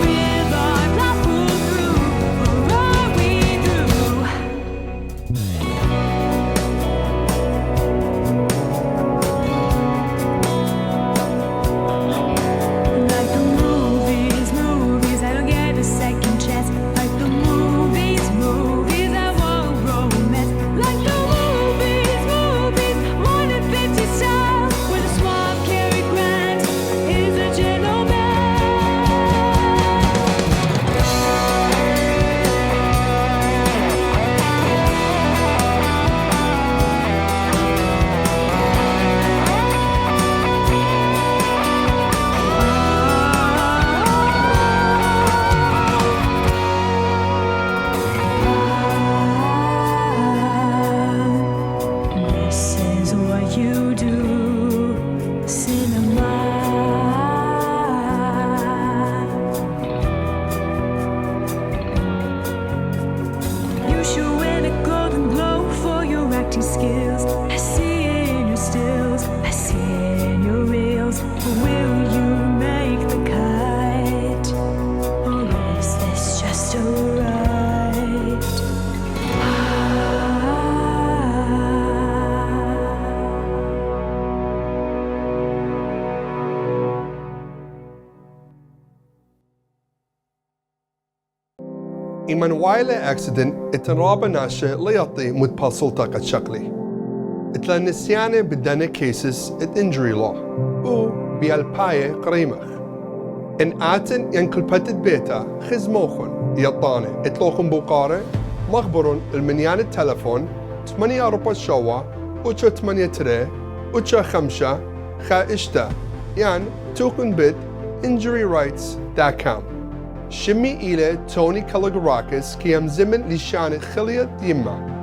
with our love pull through, or are we through? Like the movies, I don't get a second chance. Like the movies, I want romance. Like the movies, 150 style, where the suave Cary Grant is a gentleman. This is what you do. Cinema. You should win a Golden Globe for your acting skills. I see it in your stills, I see it in your reels. But will you make the cut? Or is this just a ride? إيمانويل أكسيدنت اتنرابا ناشا ليطي متباصلتا قد شكلي. اتلا نسيانة بدنا كيسس ات انجري لو و بيالباية قريمخ. إن آتن ينكل بتت بيتا خزموخن يطانة اتلوخن بوقارة مخبرون المنيان التلفون 8 أربع شوا وچا 8 تري وچا 5 خا اشتا يعني توكن بيت injuryrights.com شمي إلى توني كالوغراكس كيام زمن لشان خلية يمه.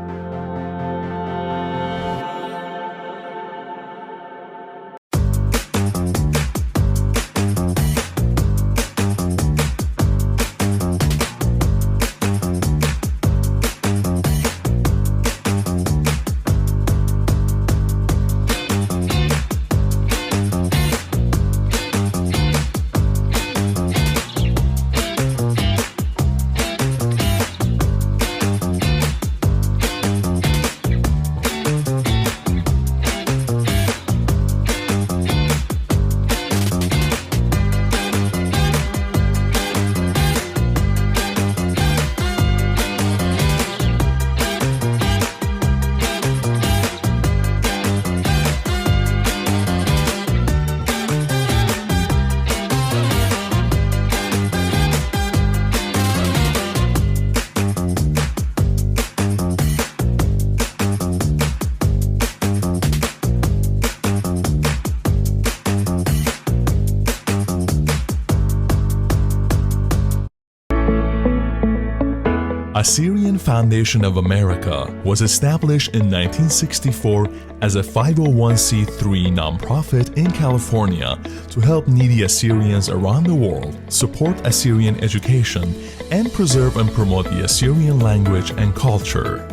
Assyrian Foundation of America was established in 1964 as a 501c3 nonprofit in California to help needy Assyrians around the world support Assyrian education and preserve and promote the Assyrian language and culture.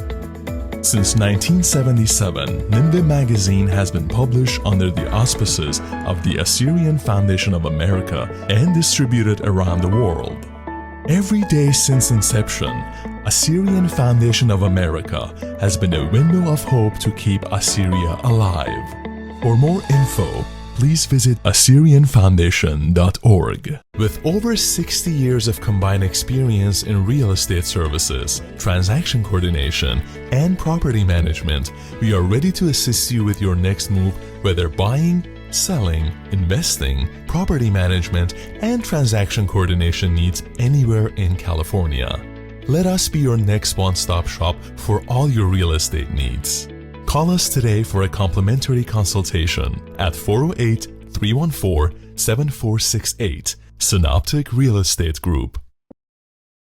Since 1977, Nimbe magazine has been published under the auspices of the Assyrian Foundation of America and distributed around the world. Every day since inception, Assyrian Foundation of America has been a window of hope to keep Assyria alive. For more info, please visit AssyrianFoundation.org. With over 60 years of combined experience in real estate services, transaction coordination, and property management, we are ready to assist you with your next move, whether buying, selling, investing, property management, and transaction coordination needs anywhere in California. Let us be your next one-stop shop for all your real estate needs. Call us today for a complimentary consultation at 408-314-7468. Synoptic Real Estate Group.